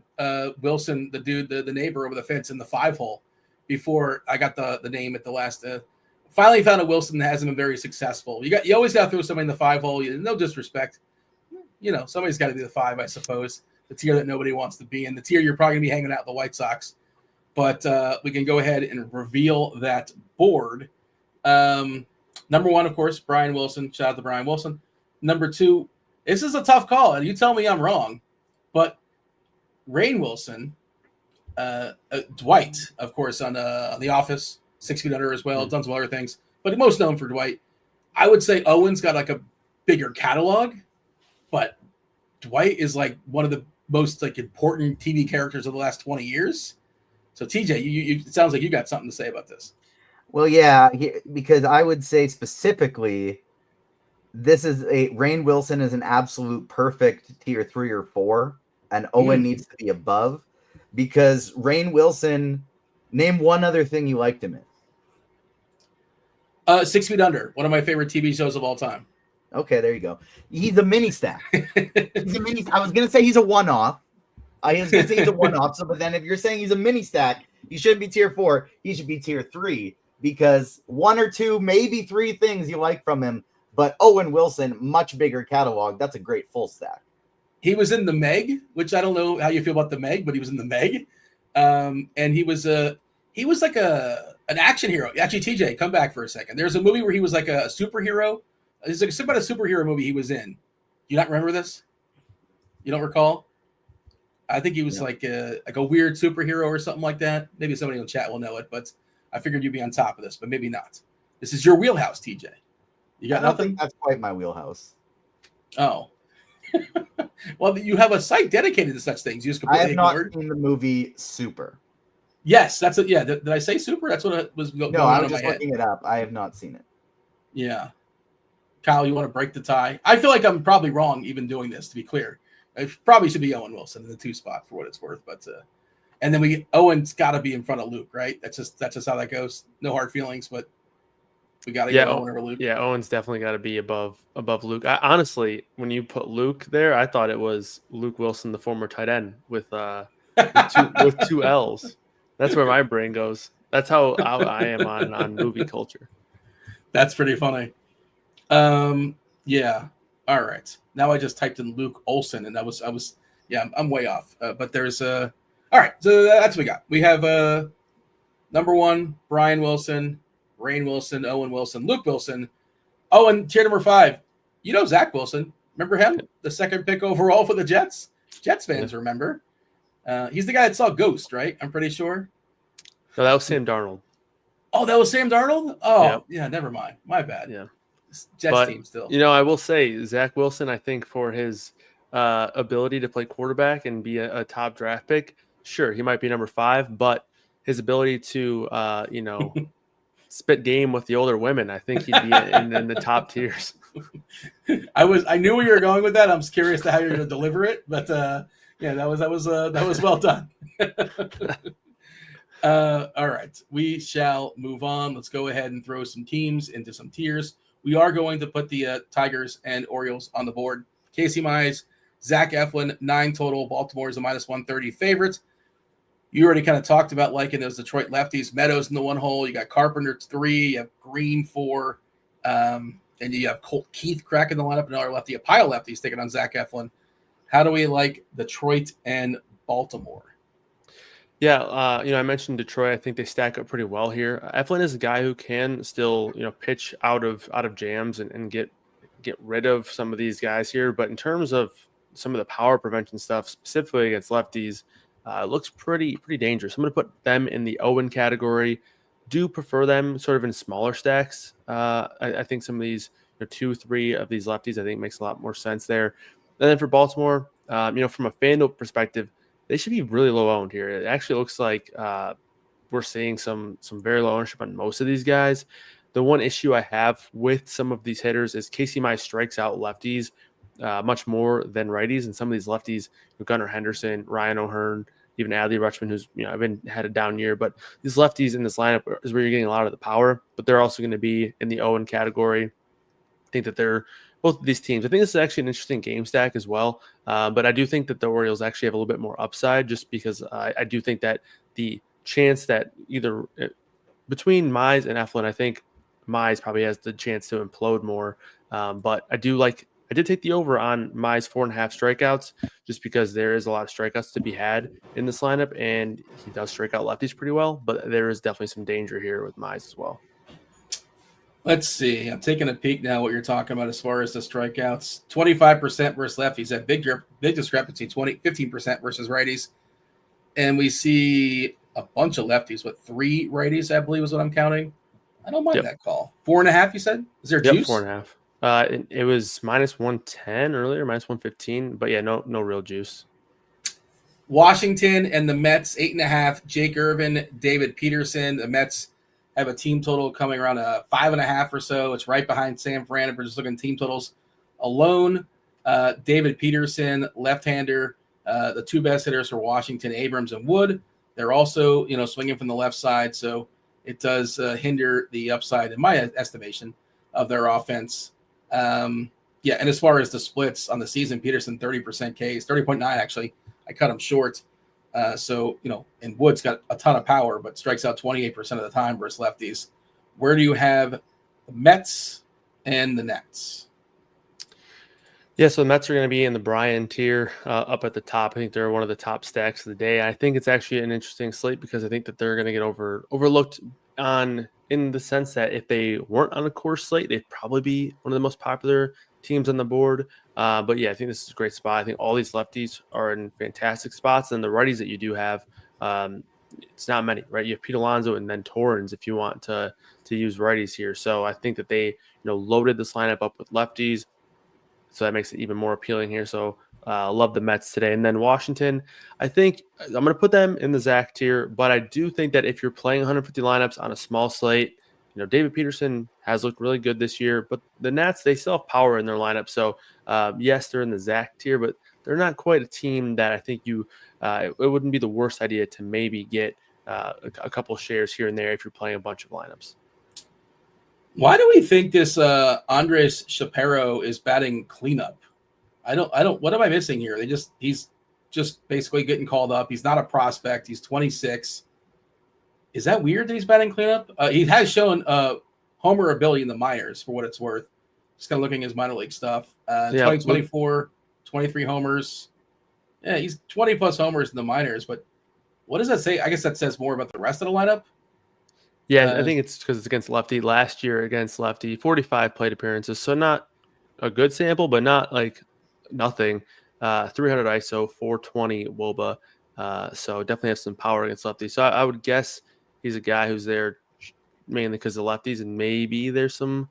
Wilson, the dude, the neighbor over the fence in the 5-hole before I got the name at the last. Finally found a Wilson that hasn't been very successful. You always got to throw somebody in the 5-hole. No disrespect. Somebody's got to be the 5, I suppose. The tier that nobody wants to be in. The tier you're probably going to be hanging out with the White Sox. But we can go ahead and reveal that board. Number one, of course, Brian Wilson. Shout out to Brian Wilson. Number 2, this is a tough call, and you tell me I'm wrong, but Rainn Wilson, Dwight, of course, on The Office, 6 Feet Under as well, done some other things, but most known for Dwight. I would say Owen's got like a bigger catalog, but Dwight is like one of the most like important TV characters of the last 20 years. So TJ, you it sounds like you got something to say about this. Well, yeah, because I would say specifically, Rainn Wilson is an absolute perfect tier 3 or 4, and Owen needs to be above, because Rainn Wilson, name one other thing you liked him in. 6 Feet Under, one of my favorite TV shows of all time. Okay, there you go. He's a mini stack. I was gonna say he's a one-off. I was gonna say he's a one-off. So, but then if you're saying he's a mini stack, he shouldn't be tier 4. He should be tier 3. Because 1 or 2, maybe 3 things you like from him, but Owen Wilson, much bigger catalog. That's a great full stack. He was in the Meg, which I don't know how you feel about the Meg, but he was in the Meg, and he was like an action hero. Actually, TJ, come back for a second. There's a movie where he was like a superhero. It's like about a superhero movie he was in. Do you not remember this? You don't recall? I think he was like a weird superhero or something like that. Maybe somebody in the chat will know it, but I figured you'd be on top of this, but maybe not. This is your wheelhouse, TJ. You got nothing? Think that's quite my wheelhouse. Oh. Well, you have a site dedicated to such things. You just completely I have not seen the movie Super. Yes, that's it. Yeah, did I say Super? That's what it was going on. No, I was just looking it up. I have not seen it. Yeah. Kyle, you want to break the tie? I feel like I'm probably wrong even doing this, to be clear. It probably should be Owen Wilson in the 2 spot for what it's worth, but and then Owen's got to be in front of Luke, right? That's just how that goes. No hard feelings, but we got to get Owen over Luke. Yeah, Owen's definitely got to be above Luke. Honestly, when you put Luke there, I thought it was Luke Wilson, the former tight end, with 2 L's. That's where my brain goes. That's how I am on movie culture. That's pretty funny. Yeah. All right. Now I just typed in Luke Olson, and I'm way off. But there's all right, so that's what we got. We have number 1, Brian Wilson, Rainn Wilson, Owen Wilson, Luke Wilson. Oh, and tier number 5, Zach Wilson. Remember him? The second pick overall for the Jets. Jets fans remember. He's the guy that saw Ghost, right? I'm pretty sure. No, that was Sam Darnold. Oh, that was Sam Darnold? Oh, Yep. yeah, never mind. My bad. Yeah. Jets team still. I will say Zach Wilson, I think for his ability to play quarterback and be a top draft pick, sure, he might be number 5, but his ability to, spit game with the older women, I think he'd be in the top tiers. I knew where you were going with that. I'm just curious to how you're going to deliver it, but yeah, that was well done. All right, we shall move on. Let's go ahead and throw some teams into some tiers. We are going to put the Tigers and Orioles on the board. Casey Mize, Zach Eflin, 9 total. Baltimore is a -130 favorite. You already kind of talked about liking those Detroit lefties. Meadows in the 1 hole. You got Carpenter 3. You have Green 4. And you have Colt Keith cracking the lineup. Another lefty. A pile of lefties taking on Zach Eflin. How do we like Detroit and Baltimore? Yeah, I mentioned Detroit. I think they stack up pretty well here. Eflin is a guy who can still, pitch out of jams and get rid of some of these guys here. But in terms of some of the power prevention stuff, specifically against lefties, it looks pretty dangerous. I'm going to put them in the Owen category. Do prefer them sort of in smaller stacks. I think some of these 2, 3 of these lefties, I think makes a lot more sense there. And then for Baltimore, from a FanDuel perspective, they should be really low owned here. It actually looks like we're seeing some very low ownership on most of these guys. The one issue I have with some of these hitters is Casey Mize strikes out lefties much more than righties, and some of these lefties, Gunnar Henderson, Ryan O'Hearn, even Adley Rutschman, who's had a down year, but these lefties in this lineup is where you're getting a lot of the power. But they're also going to be in the Owen category. I think that they're both of these teams. I think this is actually an interesting game stack as well. But I do think that the Orioles actually have a little bit more upside, just because I do think that the chance that either between Mize and Eflin, I think Mize probably has the chance to implode more. But I did take the over on Mize 4.5 strikeouts, just because there is a lot of strikeouts to be had in this lineup, and he does strike out lefties pretty well. But there is definitely some danger here with Mize as well. Let's see. I'm taking a peek now what you're talking about as far as the strikeouts. 25% versus lefties. That big discrepancy, 15% versus righties. And we see a bunch of lefties. 3 righties, I believe is what I'm counting. I don't mind that call. 4.5, you said? Is there juice? 4.5. It was -110 earlier, -115. But yeah, no real juice. Washington and the Mets, 8.5. Jake Irvin, David Peterson. The Mets have a team total coming around 5.5 or so. It's right behind San Fran. If we're just looking at team totals alone, David Peterson, left-hander, the 2 best hitters for Washington, Abrams and Wood. They're also, swinging from the left side, so it does hinder the upside, in my estimation, of their offense. And as far as the splits on the season, Peterson 30% Ks, 30.9 actually. I cut him short. And Wood's got a ton of power, but strikes out 28% of the time versus lefties. Where do you have the Mets and the Nets? Yeah, so the Mets are going to be in the Bryan tier up at the top. I think they're one of the top stacks of the day. I think it's actually an interesting slate because I think that they're going to get overlooked in the sense that if they weren't on a core slate, they'd probably be one of the most popular teams on the board. But yeah, I think this is a great spot. I think all these lefties are in fantastic spots, and the righties that you do have, it's not many, right? You have Pete Alonso and then Torrens if you want to use righties here. So I think that they loaded this lineup up with lefties, so that makes it even more appealing here. So love the Mets today. And then Washington, I think I'm going to put them in the Zach tier, but I do think that if you're playing 150 lineups on a small slate, David Peterson has looked really good this year, but the Nats, they still have power in their lineup. So yes, they're in the Zach tier, but they're not quite a team that I think it wouldn't be the worst idea to maybe get a couple shares here and there if you're playing a bunch of lineups. Why do we think this Andres Shapiro is batting cleanup? I don't. What am I missing here? He's just basically getting called up. He's not a prospect. He's 26. Is that weird that he's batting cleanup? He has shown homer ability in the minors, for what it's worth. Just kind of looking at his minor league stuff. 2024, 23 homers. Yeah, he's 20 plus homers in the minors. But what does that say? I guess that says more about the rest of the lineup. Yeah, I think it's because it's against lefty. Last year against lefty, 45 plate appearances. So not a good sample, but not like nothing. 300 ISO, 420 WOBA. So definitely has some power against lefties. So I would guess he's a guy who's there mainly because of lefties, and maybe there's some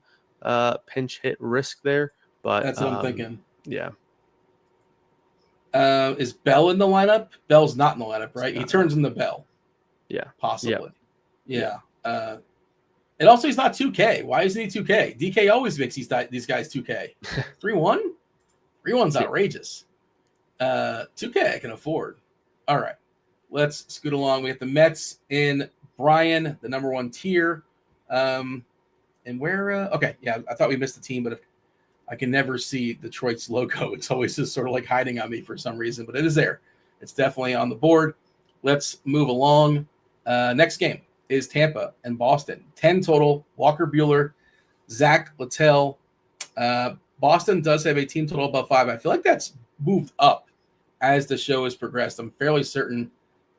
pinch hit risk there. But That's what I'm thinking. Yeah. Is Bell in the lineup? Bell's not in the lineup, right? He turns in the Bell. Yeah. Possibly. Yeah. And also, he's not 2K. Why isn't he 2K? DK always makes these guys 2K. 3-1? 3-1's outrageous. 2K I can afford. All right. Let's scoot along. We have the Mets in Brian, the number 1 tier. And where? Okay. Yeah, I thought we missed the team, but I can never see Detroit's logo. It's always just sort of like hiding on me for some reason, but it is there. It's definitely on the board. Let's move along. Next game is Tampa and Boston. 10 total. Walker Buehler, Zach Littell. Boston does have a team total above 5. I feel like that's moved up as the show has progressed. I'm fairly certain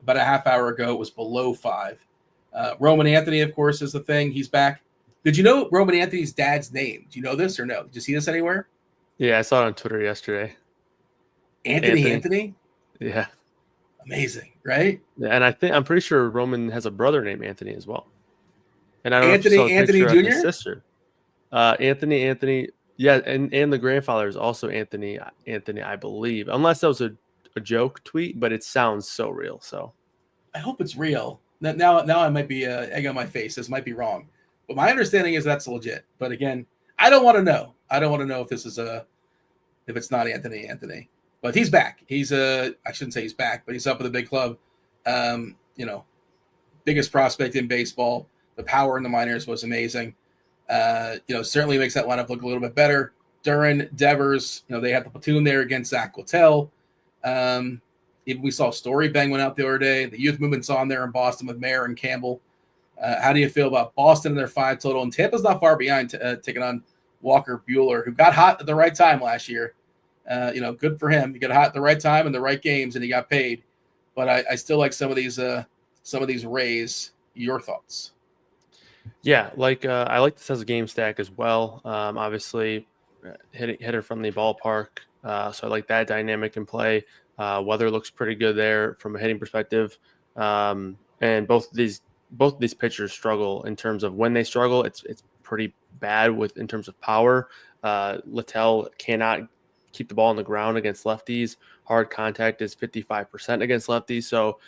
about a half hour ago it was below 5. Roman Anthony, of course, is the thing. He's back. Did you know Roman Anthony's dad's name? Do you know this or no? Did you see this anywhere? Yeah, I saw it on Twitter yesterday. Anthony? Yeah. Amazing, right? Yeah, and I'm pretty sure Roman has a brother named Anthony as well. And I don't Anthony, know if you saw a Anthony picture of Jr.? his sister. Anthony. Yeah, and the grandfather is also Anthony, I believe. Unless that was a joke tweet, but it sounds so real. So I hope it's real. Now I might be egg on my face. This might be wrong. But my understanding is that's legit. But again, I don't want to know. I don't want to know if this is if it's not Anthony. But he's back. He's I shouldn't say he's back, but he's up with a big club. Biggest prospect in baseball. The power in the minors was amazing. Certainly makes that lineup look a little bit better. Duran, Devers, they had the platoon there against Zach Littell. Even we saw Story Bang went out the other day. The youth movement's on there in Boston with Mayer and Campbell. How do you feel about Boston and their 5 total? And Tampa's not far behind taking on Walker Buehler, who got hot at the right time last year. Good for him. He got hot at the right time in the right games, and he got paid. But I still like some of these Rays. Your thoughts? Yeah, I like this as a game stack as well. Obviously, hitter from the ballpark, so I like that dynamic in play. Weather looks pretty good there from a hitting perspective, and both of these pitchers struggle in terms of when they struggle. It's pretty bad in terms of power. Littell cannot keep the ball on the ground against lefties. Hard contact is 55% against lefties. So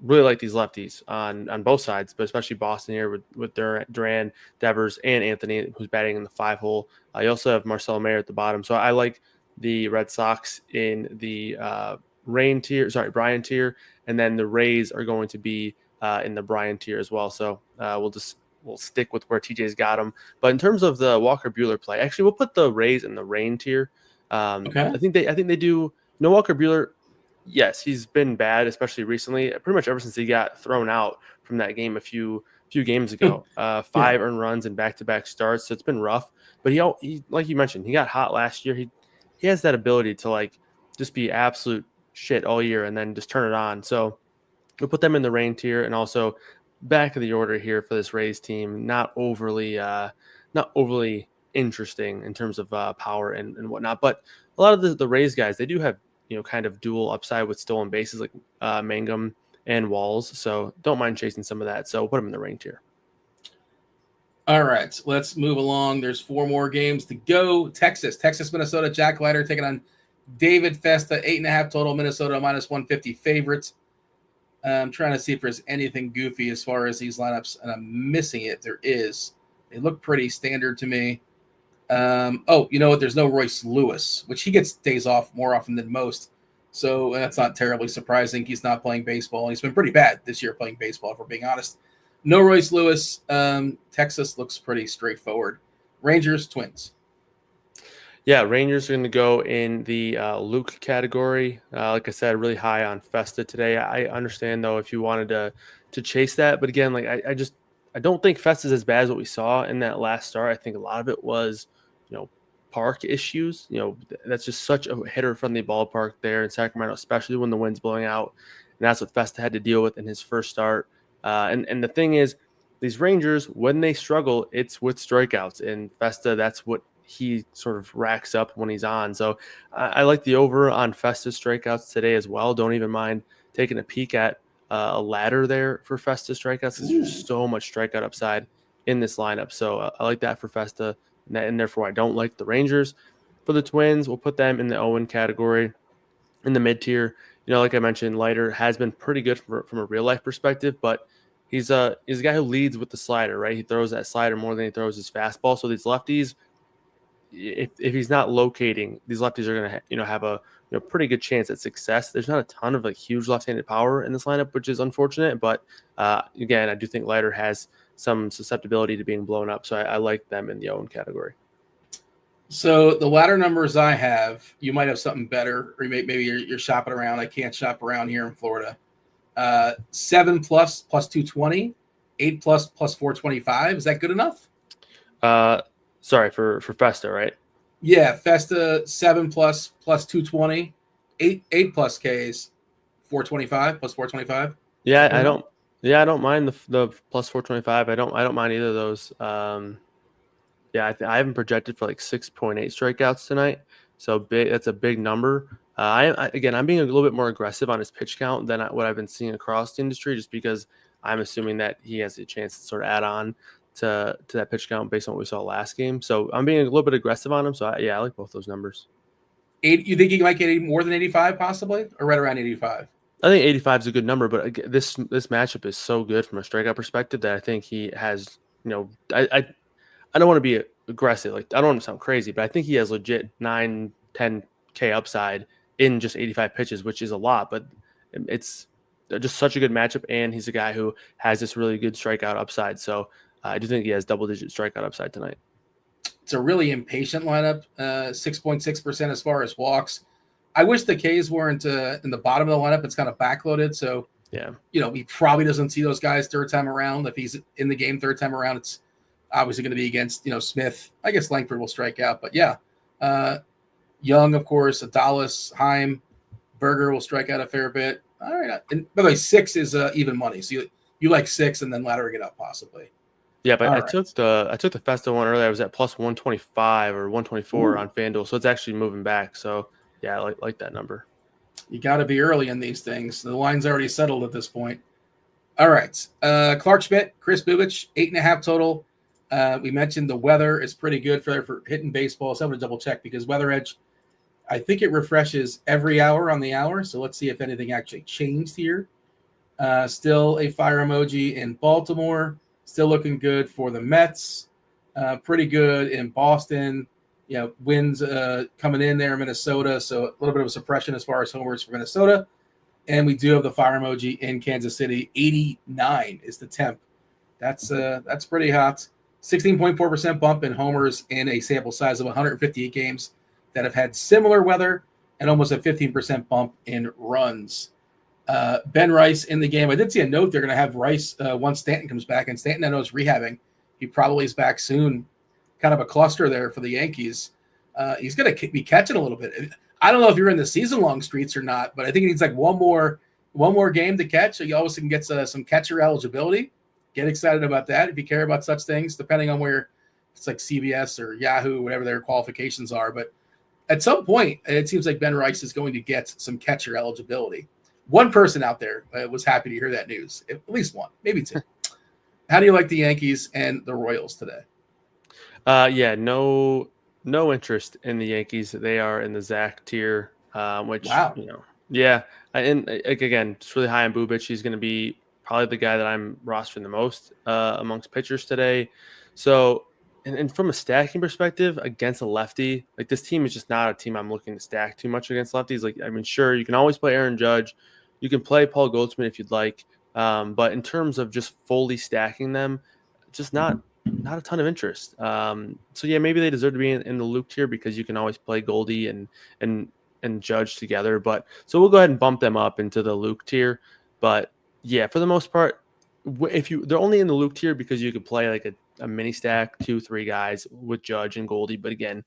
really like these lefties on both sides, but especially Boston here with Duran, Devers, and Anthony, who's batting in the 5 hole. You also have Marcelo Mayer at the bottom. So I like the Red Sox in the Brian tier, and then the Rays are going to be in the Brian tier as well. So we'll stick with where TJ's got them. But in terms of the Walker Buehler play, actually we'll put the Rays in the Rain tier. Okay. I think they do. No, Walker Buehler. Yes, he's been bad, especially recently. Pretty much ever since he got thrown out from that game a few games ago. 5 earned runs in back-to-back starts. So it's been rough. But he like you mentioned, he got hot last year. He has that ability to just be absolute shit all year and then just turn it on. So we'll put them in the Rain tier, and also back of the order here for this Rays team. Not overly interesting in terms of power and whatnot. But a lot of the Rays guys, they do have kind of dual upside with stolen bases like Mangum and Walls. So don't mind chasing some of that. So put them in the Rain tier. All right, let's move along. There's 4 more games to go. Texas, Minnesota. Jack Leiter taking on David Festa. 8.5 total. Minnesota -150 favorites. I'm trying to see if there's anything goofy as far as these lineups, and I'm missing it. There is. They look pretty standard to me. You know what? There's no Royce Lewis, which he gets days off more often than most. So that's not terribly surprising. He's not playing baseball. He's been pretty bad this year playing baseball, if we're being honest. No Royce Lewis. Texas looks pretty straightforward. Rangers, Twins. Yeah, Rangers are going to go in the Luke category. Like I said, really high on Festa today. I understand, though, if you wanted to chase that. But again, I don't think Festa's as bad as what we saw in that last start. I think a lot of it was, park issues. That's just such a hitter-friendly ballpark there in Sacramento, especially when the wind's blowing out. And that's what Festa had to deal with in his first start. And the thing is, these Rangers, when they struggle, it's with strikeouts. And Festa, that's what he sort of racks up when he's on. So I like the over on Festus strikeouts today as well. Don't even mind taking a peek at a ladder there for Festus strikeouts because there's so much strikeout upside in this lineup. So I like that for Festa, and therefore I don't like the Rangers. For the Twins, we'll put them in the Owen category in the mid tier. Like I mentioned, Leiter has been pretty good from a real life perspective, but he's a guy who leads with the slider, right? He throws that slider more than he throws his fastball. So these lefties, if he's not locating, these lefties are going to have a pretty good chance at success. There's not a ton of huge left-handed power in this lineup, which is unfortunate. But again, I do think Leiter has some susceptibility to being blown up, so I like them in the Owen category. So the ladder numbers I have, you might have something better, or maybe you're shopping around. I can't shop around here in Florida. 7+ plus 220, 8+ plus 425. Is that good enough? Sorry for Festa, right? Yeah, Festa 7+ plus 220, 8+ plus Ks, 425 plus 425. Yeah, I don't. Yeah, I don't mind the plus 425. I don't mind either of those. Yeah, I haven't projected for 6.8 strikeouts tonight, so that's a big number. I'm being a little bit more aggressive on his pitch count than what I've been seeing across the industry, just because I'm assuming that he has a chance to sort of add on to that pitch count based on what we saw last game. So I'm being a little bit aggressive on him. So I like both those numbers. You think he might get more than 85 possibly, or right around 85? I think 85 is a good number, but this matchup is so good from a strikeout perspective that I think he has, I don't want to be aggressive. I don't want to sound crazy, but I think he has legit 9-10K upside in just 85 pitches, which is a lot, but it's just such a good matchup. And he's a guy who has this really good strikeout upside. So I do think he has double-digit strikeout upside tonight. It's a really impatient lineup, 6.6% as far as walks. I wish the Ks weren't in the bottom of the lineup. It's kind of backloaded. So, yeah, he probably doesn't see those guys third time around. If he's in the game third time around, it's obviously going to be against, Smith. I guess Langford will strike out. But, yeah, Young, of course, Adalis, Heim, Berger will strike out a fair bit. All right. And by the way, 6 is even money. So you like 6 and then laddering it up possibly. Yeah, but I took the Festa one earlier. I was at plus 125 or 124 on FanDuel, so it's actually moving back. So yeah, I like that number. You got to be early in these things. The line's already settled at this point. All right, Clark Schmidt, Chris Bubich, 8.5 total. We mentioned the weather is pretty good for hitting baseball. So I'm going to double check because Weather Edge, I think it refreshes every hour on the hour. So let's see if anything actually changed here. Still a fire emoji in Baltimore. Still looking good for the Mets. Pretty good in Boston. Winds coming in there in Minnesota. So a little bit of a suppression as far as homers for Minnesota. And we do have the fire emoji in Kansas City. 89 is the temp. That's pretty hot. 16.4% bump in homers in a sample size of 158 games that have had similar weather, and almost a 15% bump in runs. Ben Rice in the game. I did see a note they're going to have Rice once Stanton comes back, and Stanton I know is rehabbing. He probably is back soon. Kind of a cluster there for the Yankees. He's going to be catching a little bit. I don't know if you're in the season-long streets or not, but I think he needs one more game to catch, so you always can get some catcher eligibility. Get excited about that if you care about such things, depending on where it's like CBS or Yahoo, whatever their qualifications are. But at some point, it seems like Ben Rice is going to get some catcher eligibility. One person out there was happy to hear that news, at least one, maybe two. How do you like the Yankees and the Royals today? Yeah, no interest in the Yankees. They are in the Zach tier, which, wow. Yeah. And again, it's really high on Bubich. He's going to be probably the guy that I'm rostering the most amongst pitchers today. So, and from a stacking perspective against a lefty, this team is just not a team I'm looking to stack too much against lefties. Sure, you can always play Aaron Judge. You can play Paul Goldschmidt if you'd like. But in terms of just fully stacking them, just not a ton of interest. So yeah, maybe they deserve to be in the Luke tier because you can always play Goldie and Judge together. But so we'll go ahead and bump them up into the Luke tier. But yeah, for the most part, they're only in the Luke tier because you could play a mini stack, 2-3 guys with Judge and Goldie. But again,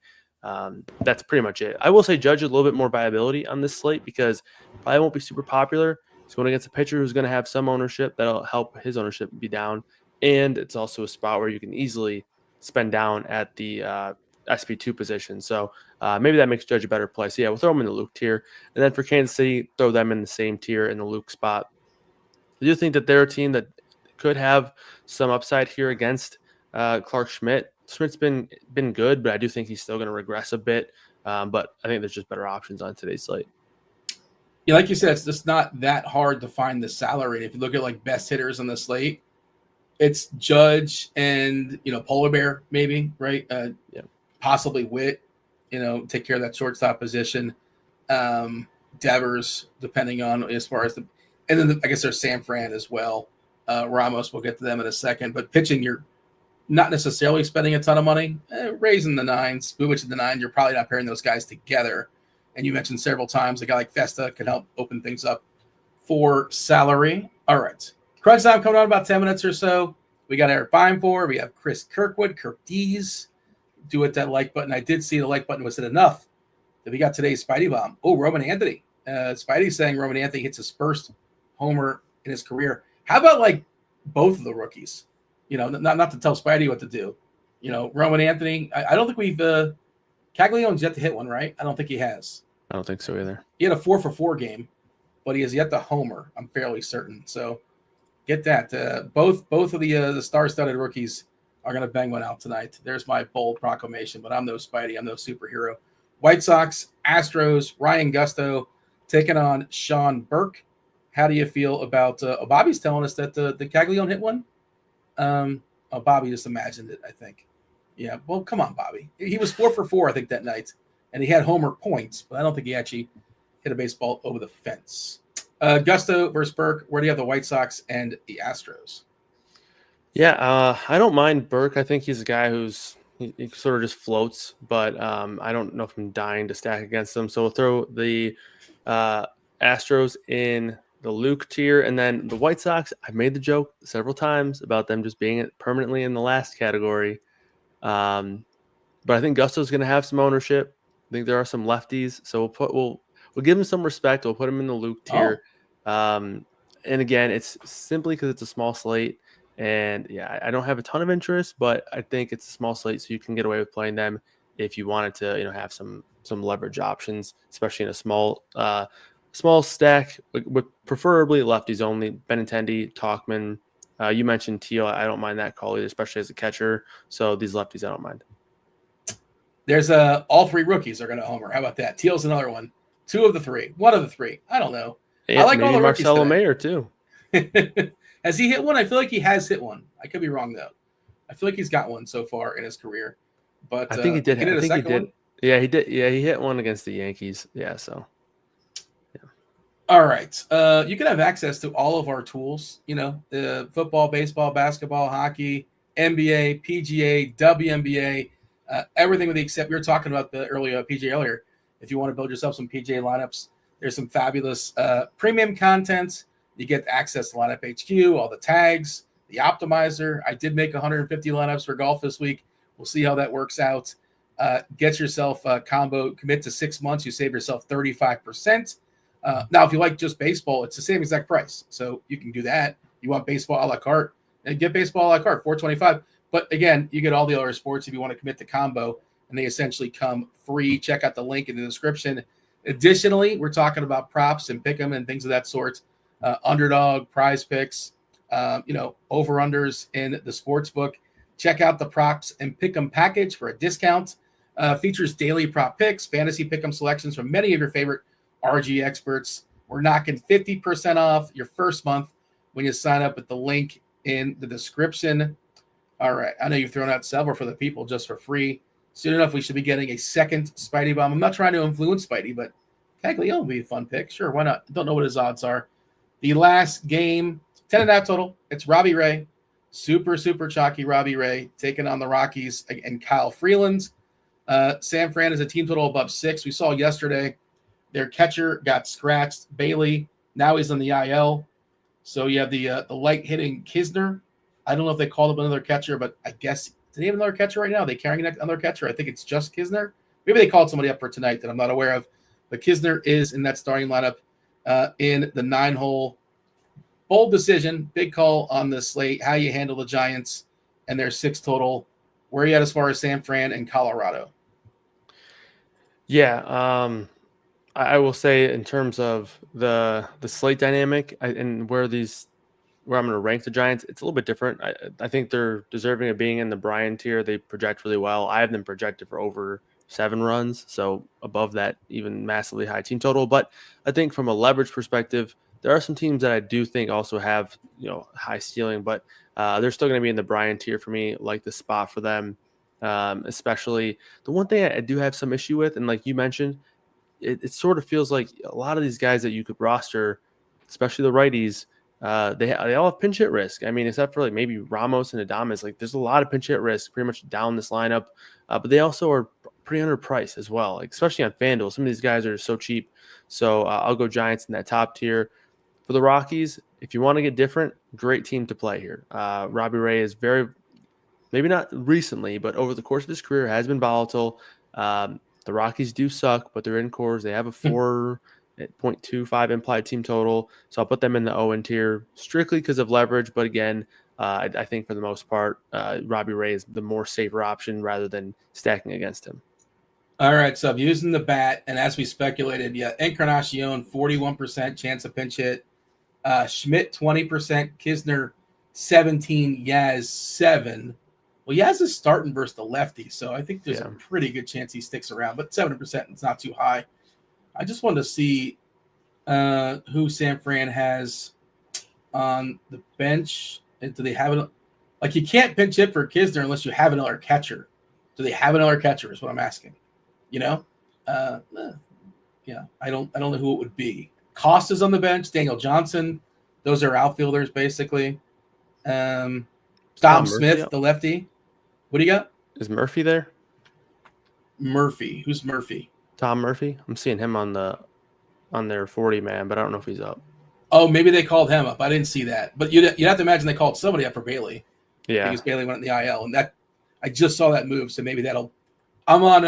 that's pretty much it. I will say Judge has a little bit more viability on this slate because probably won't be super popular. He's going against a pitcher who's going to have some ownership that'll help his ownership be down. And it's also a spot where you can easily spend down at the SP2 position. So maybe that makes Judge a better play. So yeah, we'll throw him in the Luke tier. And then for Kansas City, throw them in the same tier in the Luke spot. I do think that they're a team that could have some upside here against Clark Schmidt. Schmidt's been good, but I do think he's still going to regress a bit. But I think there's just better options on today's slate. Yeah, like you said, it's just not that hard to find the salary. If you look at like best hitters on the slate, it's Judge and Polar Bear maybe, right? Yeah. Possibly Witt, take care of that shortstop position. Devers, depending on as far as and then I guess there's San Fran as well. Ramos, we'll get to them in a second. But pitching, you're not necessarily spending a ton of money. Raising the nines, Bubich at the nine, you're probably not pairing those guys together. And you mentioned several times a guy like Festa can help open things up for salary. All right. Crunch time coming on about 10 minutes or so. We got Erik Beimfohr. We have Chris Kirkwood, Kirk D's. Do hit that like button. I did see the like button was it enough that we got today's Spidey Bomb. Oh, Roman Anthony. Spidey's saying Roman Anthony hits his first homer in his career. How about like both of the rookies? Not to tell Spidey what to do. Roman Anthony, I don't think we've Caglianone's yet to hit one, right? I don't think he has. I don't think so either. He had a 4-for-4 game, but he has yet to homer. I'm fairly certain. So get that. Both of the star-studded rookies are going to bang one out tonight. There's my bold proclamation, but I'm no Spidey. I'm no superhero. White Sox, Astros, Ryan Gusto taking on Sean Burke. How do you feel about Bobby's telling us that the Caglione hit one? Bobby just imagined it, I think. Yeah, well, come on, Bobby. He was 4-for-4, I think, that night, and he had homer points, but I don't think he actually hit a baseball over the fence. Gusto versus Burke, where do you have the White Sox and the Astros? Yeah, I don't mind Burke. I think he's a guy he sort of just floats, but I don't know if I'm dying to stack against him. So we'll throw the Astros in the Luke tier, and then the White Sox. I've made the joke several times about them just being permanently in the last category. But I think Gusto's going to have some ownership. I think there are some lefties, so we'll give him some respect. We'll put him in the Luke tier. And again, it's simply because it's a small slate, and yeah, I don't have a ton of interest, but I think it's a small slate, so you can get away with playing them if you wanted to, have some leverage options, especially in a small stack with preferably lefties only. Benintendi, Talkman. You mentioned Teal. I don't mind that call either, especially as a catcher. So these lefties, I don't mind. There's all three rookies are going to homer. How about that? Teal's another one. 2 of the 3. 1 of the 3. I don't know. And I like all the rookies Marcelo today. Mayer too. Has he hit one? I feel like he has hit one. I could be wrong though. I feel like he's got one so far in his career. But I think he did. I think he did. One? Yeah, he did. Yeah, he hit one against the Yankees. Yeah, so. All right. You can have access to all of our tools, the football, baseball, basketball, hockey, NBA, PGA, WNBA, everything with the except we were talking about the PGA earlier. If you want to build yourself some PGA lineups, there's some fabulous premium content. You get access to Lineup HQ, all the tags, the optimizer. I did make 150 lineups for golf this week. We'll see how that works out. Get yourself a combo, commit to 6 months. You save yourself 35%. Now, if you like just baseball, it's the same exact price. So you can do that. You want baseball a la carte, and get baseball a la carte, $425. But again, you get all the other sports if you want to commit to combo, and they essentially come free. Check out the link in the description. Additionally, we're talking about props and pick 'em and things of that sort. Underdog, prize picks, over-unders in the sports book. Check out the props and pick 'em package for a discount. Features daily prop picks, fantasy pick 'em selections from many of your favorite RG experts. We're knocking 50% off your first month when you sign up at the link in the description. All right. I know you've thrown out several for the people just for free. Soon enough, we should be getting a second Spidey Bomb. I'm not trying to influence Spidey, but Caglione will be a fun pick. Sure, why not? Don't know what his odds are. The last game, 10.5 total. It's Robbie Ray. Super, super chalky Robbie Ray taking on the Rockies and Kyle Freeland. San Fran is a team total above 6. We saw yesterday their catcher got scratched, Bailey. Now he's on the IL. So you have the light hitting Kisner. I don't know if they called up another catcher, but I guess – do they have another catcher right now? Are they carrying another catcher? I think it's just Kisner. Maybe they called somebody up for tonight that I'm not aware of. But Kisner is in that starting lineup in the 9-hole. Bold decision, big call on the slate, how you handle the Giants and their 6 total. Where are you at as far as San Fran and Colorado? Yeah, I will say in terms of the slate dynamic and where I'm going to rank the Giants, it's a little bit different. I think they're deserving of being in the Brian tier. They project really well. I have them projected for over 7 runs, so above that even massively high team total. But I think from a leverage perspective, there are some teams that I do think also have high ceiling, but they're still going to be in the Brian tier for me. Like the spot for them, especially the one thing I do have some issue with, and like you mentioned, it sort of feels like a lot of these guys that you could roster, especially the righties, they all have pinch hit risk. I mean, except for like maybe Ramos and Adames, like there's a lot of pinch hit risk pretty much down this lineup, but they also are pretty underpriced as well, like, especially on FanDuel. Some of these guys are so cheap. So I'll go Giants in that top tier. For the Rockies, if you want to get different, great team to play here. Robbie Ray is maybe not recently, but over the course of his career has been volatile. The Rockies do suck, but they're in cores. They have a 4.25 implied team total. So I'll put them in the Owen tier strictly because of leverage. But again, I think for the most part, Robbie Ray is the more safer option rather than stacking against him. All right, so I'm using the bat, and as we speculated, Encarnacion, 41% chance of pinch hit. Schmidt, 20%. Kisner, 17. Yaz, 7. Well, Yaz is starting versus the lefty, so I think there's a pretty good chance he sticks around. But 7% is not too high. I just wanted to see who San Fran has on the bench. Do they have it? Like, you can't pinch hit for Kisner unless you have another catcher. Do they have another catcher? Is what I'm asking. Yeah, I don't know who it would be. Costa's on the bench. Daniel Johnson. Those are outfielders basically. Dom Smith, the lefty. What do you got? Is Murphy there? Murphy. Who's Murphy? Tom Murphy. I'm seeing him on their 40 man, but I don't know if he's up. Oh, maybe they called him up. I didn't see that. But you'd have to imagine they called somebody up for Bailey. Yeah. Because Bailey went in the IL. And that I just saw that move, so maybe that'll – I'm on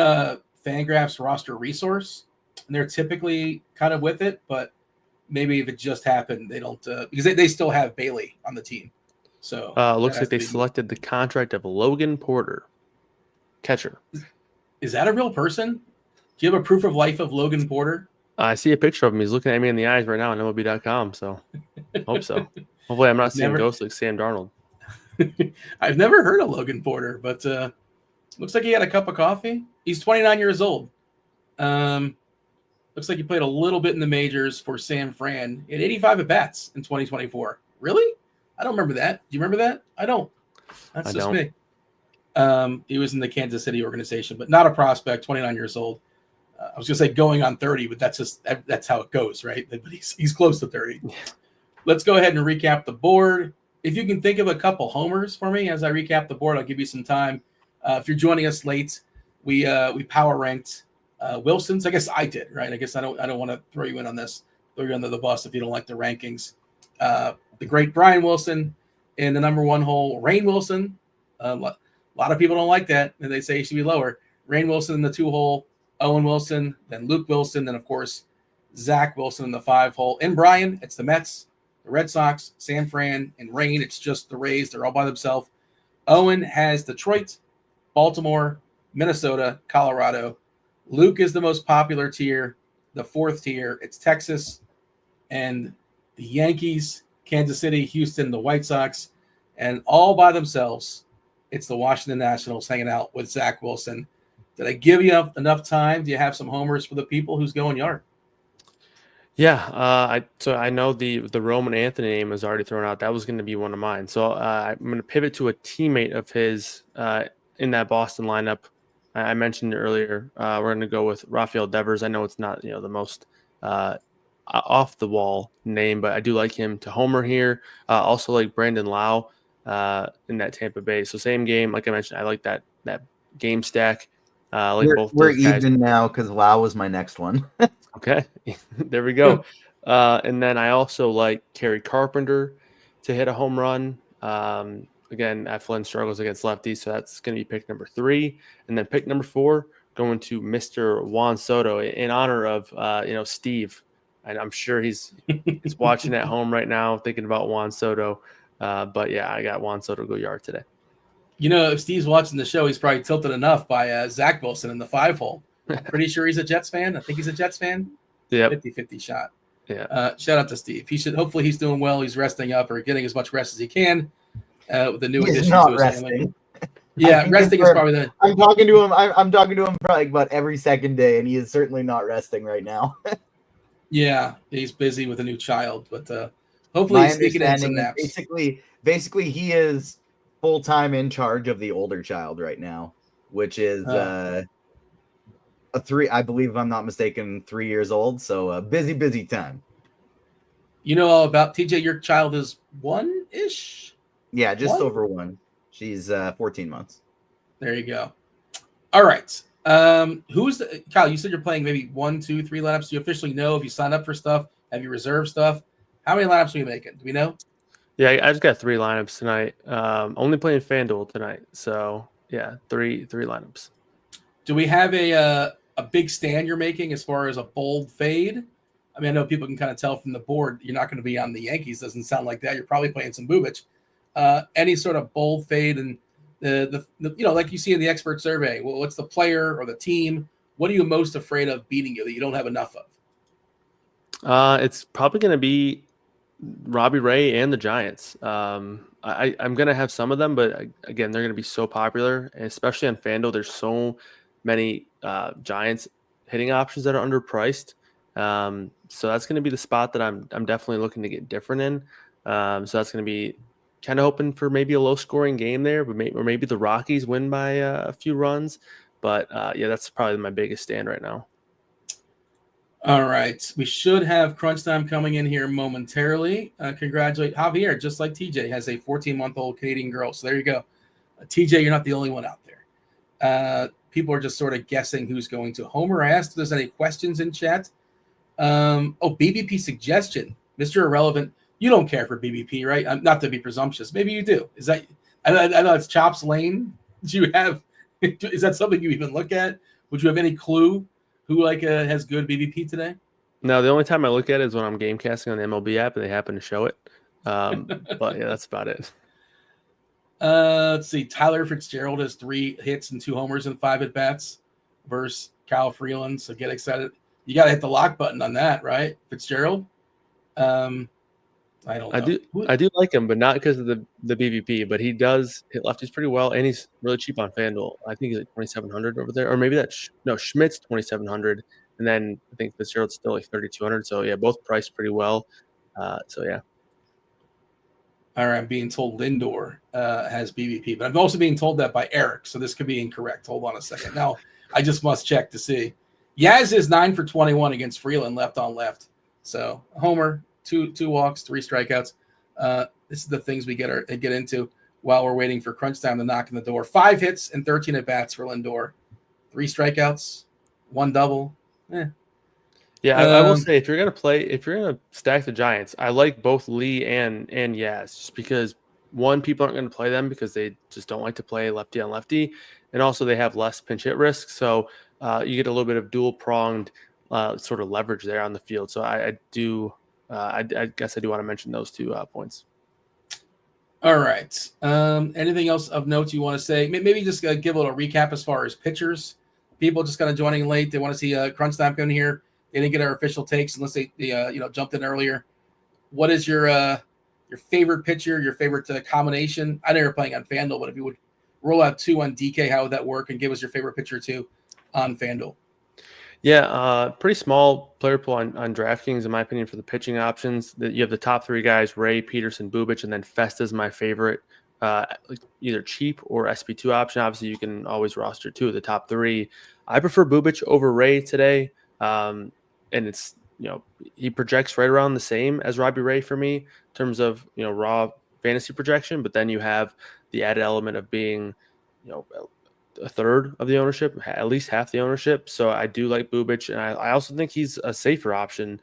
Fangraphs roster resource, and they're typically kind of with it, but maybe if it just happened, they don't because they still have Bailey on the team. So looks like they selected the contract of Logan Porter, catcher. Is that a real person? Do you have a proof of life of Logan Porter? I see a picture of him. He's looking at me in the eyes right now on MLB.com. So hope so. Hopefully, I'm not seeing ghosts like Sam Darnold. I've never heard of Logan Porter, but looks like he had a cup of coffee. He's 29 years old. Looks like he played a little bit in the majors for San Fran. He had 85 at-bats in 2024. Really? I don't remember that. Do you remember that? I don't. That's just me. He was in the Kansas City organization, but not a prospect, 29 years old. I was going to say going on 30, but that's how it goes, right? But he's close to 30. Let's go ahead and recap the board. If you can think of a couple homers for me as I recap the board, I'll give you some time. If you're joining us late, we power ranked Wilson's. I guess I did, right? I guess I don't want to throw you in on this, throw you under the bus if you don't like the rankings. The great Brian Wilson in the number 1 hole. Rain Wilson. A lot of people don't like that, and they say he should be lower. Rain Wilson in the 2 hole. Owen Wilson, then Luke Wilson, then, of course, Zach Wilson in the 5 hole. In Brian, it's the Mets, the Red Sox, San Fran, and Rain. It's just the Rays. They're all by themselves. Owen has Detroit, Baltimore, Minnesota, Colorado. Luke is the most popular tier, the 4th tier. It's Texas and the Yankees, Kansas City, Houston, the White Sox, and all by themselves, it's the Washington Nationals hanging out with Zach Wilson. Did I give you enough time? Do you have some homers for the people who's going yard? Yeah, so I know the Roman Anthony name was already thrown out. That was going to be one of mine. So I'm going to pivot to a teammate of his in that Boston lineup. I mentioned earlier. We're going to go with Rafael Devers. I know it's not the most off the wall name, but I do like him to homer here. Also like Brandon Lau in that Tampa Bay. So same game, like I mentioned. I like that game stack. We're even now because Lau was my next one. Okay, there we go. And then I also like Kerry Carpenter to hit a home run. Again, Eflin struggles against lefties, so that's going to be pick number 3. And then pick number 4 going to Mr. Juan Soto in honor of Steve. And I'm sure he's watching at home right now thinking about Juan Soto. But yeah, I got Juan Soto go yard today. If Steve's watching the show, he's probably tilted enough by Zach Wilson in the 5 hole. I'm pretty sure he's a Jets fan. I think he's a Jets fan. Yeah. 50-50 shot. Yeah. Shout out to Steve. Hopefully he's doing well. He's resting up or getting as much rest as he can with the new addition to his family. Yeah, resting is probably the. I'm talking to him. I'm talking to him probably about every second day, and he is certainly not resting right now. Yeah, he's busy with a new child, but hopefully he's sneaking in some naps. Basically, he is full-time in charge of the older child right now, which is a 3. I believe, if I'm not mistaken, 3 years old. So a busy time. You know all about TJ. Your child is 1-ish. Yeah, just over 1. She's 14 months. There you go. All right. Who's Kyle? You said you're playing maybe 1, 2, 3 lineups. Do you officially know if you signed up for stuff? Have you reserved stuff? How many lineups are you making? Do we know? Yeah, I just got 3 lineups tonight. Only playing FanDuel tonight. So yeah, three lineups. Do we have a big stand you're making as far as a bold fade? I mean, I know people can kind of tell from the board you're not going to be on the Yankees. Doesn't sound like that. You're probably playing some Bubic. Any sort of bold fade and the like you see in the expert survey. Well, what's the player or the team? What are you most afraid of beating you that you don't have enough of? It's probably going to be Robbie Ray and the Giants. I'm going to have some of them, but again, they're going to be so popular, and especially on FanDuel. There's so many Giants hitting options that are underpriced. So that's going to be the spot that I'm definitely looking to get different in. So that's going to be kind of hoping for maybe a low-scoring game there, but maybe the Rockies win by a few runs. But yeah, that's probably my biggest stand right now. All right, we should have Crunch Time coming in here momentarily. Congratulate Javier, just like TJ, has a 14-month-old Canadian girl. So there you go. TJ, you're not the only one out there. People are just sort of guessing who's going to. Homer asked if there's any questions in chat. BBP suggestion, Mr. Irrelevant. You don't care for BBP, right? Not to be presumptuous. Maybe you do. Is that? I know it's Chops Lane. Do you have? Is that something you even look at? Would you have any clue who has good BBP today? No, the only time I look at it is when I'm game casting on the MLB app and they happen to show it. But yeah, that's about it. Let's see. Tyler Fitzgerald has 3 hits and 2 homers and 5 at bats versus Kyle Freeland. So get excited. You got to hit the lock button on that, right, Fitzgerald? I don't know. I do like him, but not because of the BVP. But he does hit lefties pretty well, and he's really cheap on FanDuel. I think he's like 2,700 over there, or maybe Schmidt's 2,700, and then I think Fitzgerald's still like 3,200. So yeah, both priced pretty well. So yeah. All right, I'm being told Lindor has BVP, but I'm also being told that by Erik, so this could be incorrect. Hold on a second. Now I just must check to see. Yaz is 9 for 21 against Freeland, left on left. So homer. 2 walks, 3 strikeouts. This is the things we get into while we're waiting for crunch time to knock on the door. 5 hits and 13 at bats for Lindor. 3 strikeouts, 1 double. Yeah, I will say if you're gonna stack the Giants, I like both Lee and Yaz, just because one, people aren't going to play them because they just don't like to play lefty on lefty, and also they have less pinch hit risk. So you get a little bit of dual pronged sort of leverage there on the field. So I guess I do want to mention those 2 points. All right. Anything else of note you want to say? Maybe just give a little recap as far as pitchers. People just kind of joining late. They want to see Crunch Time come here. They didn't get our official takes unless they jumped in earlier. What is your favorite pitcher? Your favorite combination? I know you're playing on FanDuel, but if you would roll out 2 on DK, how would that work? And give us your favorite pitcher too on FanDuel. Yeah, pretty small player pool on DraftKings, in my opinion, for the pitching options. You have the top 3 guys, Ray, Peterson, Bubic, and then Festa's my favorite, either cheap or SP2 option. Obviously, you can always roster 2 of the top 3. I prefer Bubic over Ray today, and it's he projects right around the same as Robbie Ray for me in terms of raw fantasy projection. But then you have the added element of being a third of the ownership, at least half the ownership. So I do like Bubic, and I also think he's a safer option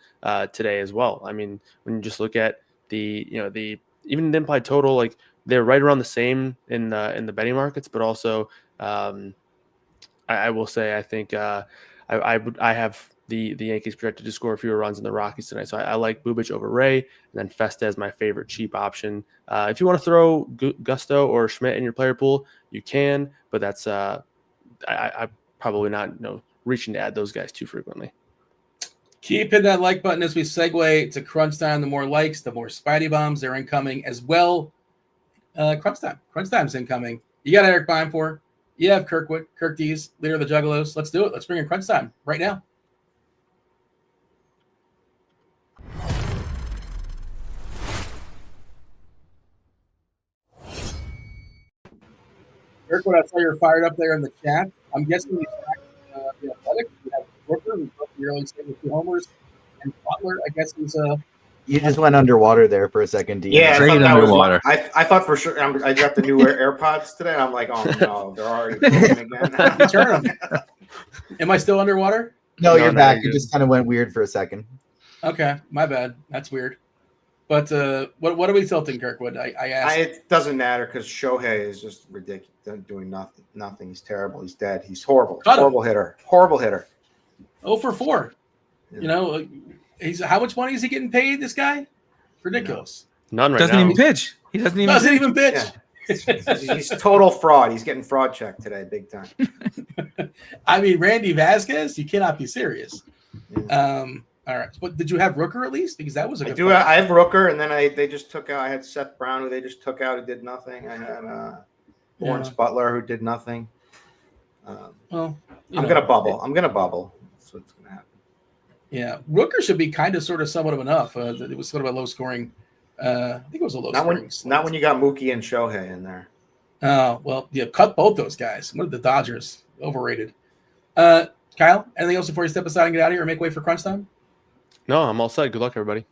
today as well. I mean, when you just look at the even the implied total, like they're right around the same in the betting markets, but also I will say I think I have the Yankees projected to score fewer runs than the Rockies tonight. So I like Bubic over Ray, and then Festa is my favorite cheap option. If you want to throw Gusto or Schmidt in your player pool, you can, but that's I probably not reaching to add those guys too frequently. Keep hitting that like button as we segue to Crunch Time. The more likes, the more Spidey Bombs. They're incoming as well. Crunch Time. Crunch Time's incoming. You got Erik Beimfohr. You have Kirkwood, Kirk D's, leader of the Juggalos. Let's do it. Let's bring in Crunch Time right now. Kirkwood, I saw you're fired up there in the chat. I'm guessing you stacked the Athletics. You have Brooker, who's both the early stage with 2 homers, and Butler. I guess he's You just went underwater there for a second, D. Yeah, Straight underwater. I thought for sure. I got the new AirPods today. And I'm like, oh no, they're already broken again. Turn them. Am I still underwater? No, you're back. you're You just kind of went weird for a second. Okay, my bad. That's weird. But what are we tilting, Kirkwood? I asked. It doesn't matter because Shohei is just ridiculous, doing nothing. He's terrible. He's dead. He's horrible. Cut him. Horrible hitter. Horrible hitter. 0 for 4. Yeah. You know, he's how much money is he getting paid? This guy, ridiculous. None right Doesn't now. even pitch. He doesn't even pitch. pitch. He's total fraud. He's getting fraud checked today, big time. I mean, Randy Vasquez, you cannot be serious. Yeah. All right, but did you have Rooker at least? Because that was a I good do. player. I have Rooker, and then they just took out. I had Seth Brown, who they just took out, who did nothing. I had Lawrence Butler, who did nothing. Well, I'm gonna bubble. That's what's gonna happen. Yeah, Rooker should be kind of, sort of, somewhat of enough. It was sort of a low scoring. I think it was a low scoring. Not when you got Mookie and Shohei in there. Oh well, yeah, cut both those guys. What are the Dodgers? Overrated. Kyle, anything else before you step aside and get out of here or make way for crunch time? No, I'm all set. Good luck, everybody.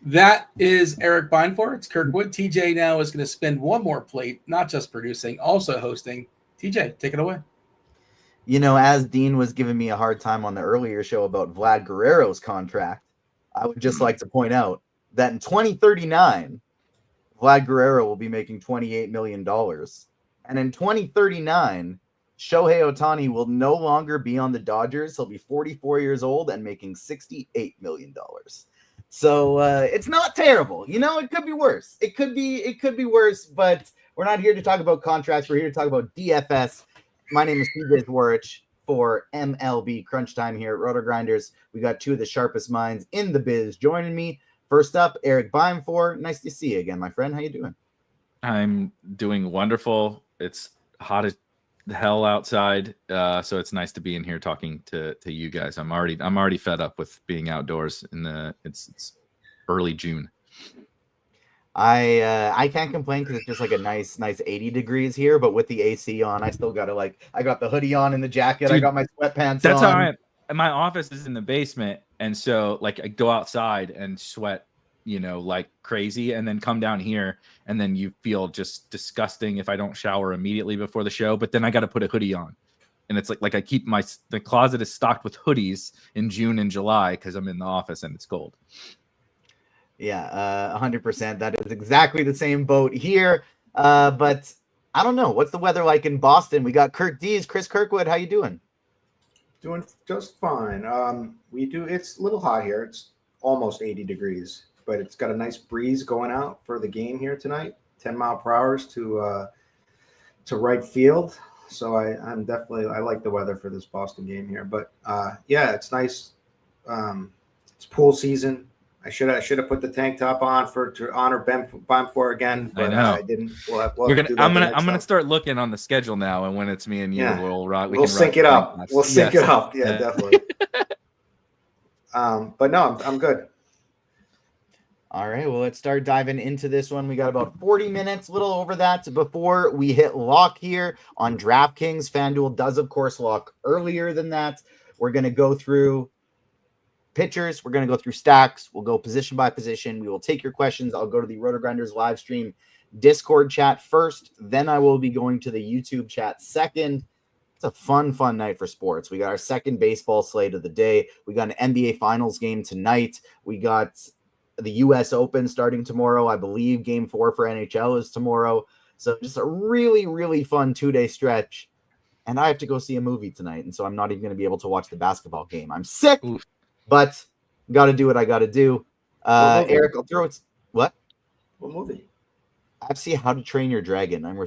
That is Erik Beimfohr. It's Kirkwood. TJ now is going to spin one more plate, not just producing, also hosting. TJ, take it away. You know, as Dean was giving me a hard time on the earlier show about Vlad Guerrero's contract, I would just like to point out that in 2039, Vlad Guerrero will be making $28 million. And in 2039, Shohei Ohtani will no longer be on the Dodgers. He'll be 44 years old and making $68 million. So it's not terrible. You know, it could be worse. It could be worse, but we're not here to talk about contracts. We're here to talk about DFS. My name is TJ Zwarych for MLB Crunch Time here at RotoGrinders. We got two of the sharpest minds in the biz joining me. First up, Erik Beimfohr. Nice to see you again, my friend. How you doing? I'm doing wonderful. It's hot as the hell outside, so it's nice to be in here talking to you guys. I'm already fed up with being outdoors it's early June. I can't complain because it's just like a nice 80 degrees here, but with the AC on, I still gotta I got the hoodie on and the jacket. Dude, I got my sweatpants That's on. how my office is in the basement, and so like I go outside and sweat, like crazy, and then come down here, and then you feel just disgusting if I don't shower immediately before the show. But then I got to put a hoodie on, and it's like I keep the closet is stocked with hoodies in June and July because I'm in the office and it's cold. Yeah, 100%. That is exactly the same boat here. But I don't know. What's the weather like in Boston? We got Kirk D's, Chris Kirkwood. How you doing? Doing just fine. It's a little hot here. It's almost 80 degrees, but it's got a nice breeze going out for the game here tonight. 10 mile per hour to right field. So I like the weather for this Boston game here. But yeah, it's nice. It's pool season. I should have put the tank top on to honor Beimfohr again, but I didn't. I'm gonna start looking on the schedule now, and when it's me and you, we'll sync it up. We'll sync it up. Yeah, definitely. But no, I'm good. All right, well, let's start diving into this one. We got about 40 minutes, a little over that, before we hit lock here on DraftKings. FanDuel does, of course, lock earlier than that. We're going to go through pitchers. We're going to go through stacks. We'll go position by position. We will take your questions. I'll go to the RotoGrinders live stream Discord chat first. Then I will be going to the YouTube chat second. It's a fun night for sports. We got our second baseball slate of the day. We got an NBA Finals game tonight. We got the U.S. Open starting tomorrow. I believe Game 4 for NHL is tomorrow. So just a really, really fun 2-day stretch. And I have to go see a movie tonight, and so I'm not even going to be able to watch the basketball game. I'm sick. Oof. But got to do what I got to do. Eric, I'll throw it. What? What movie? I've seen How to Train Your Dragon. I'm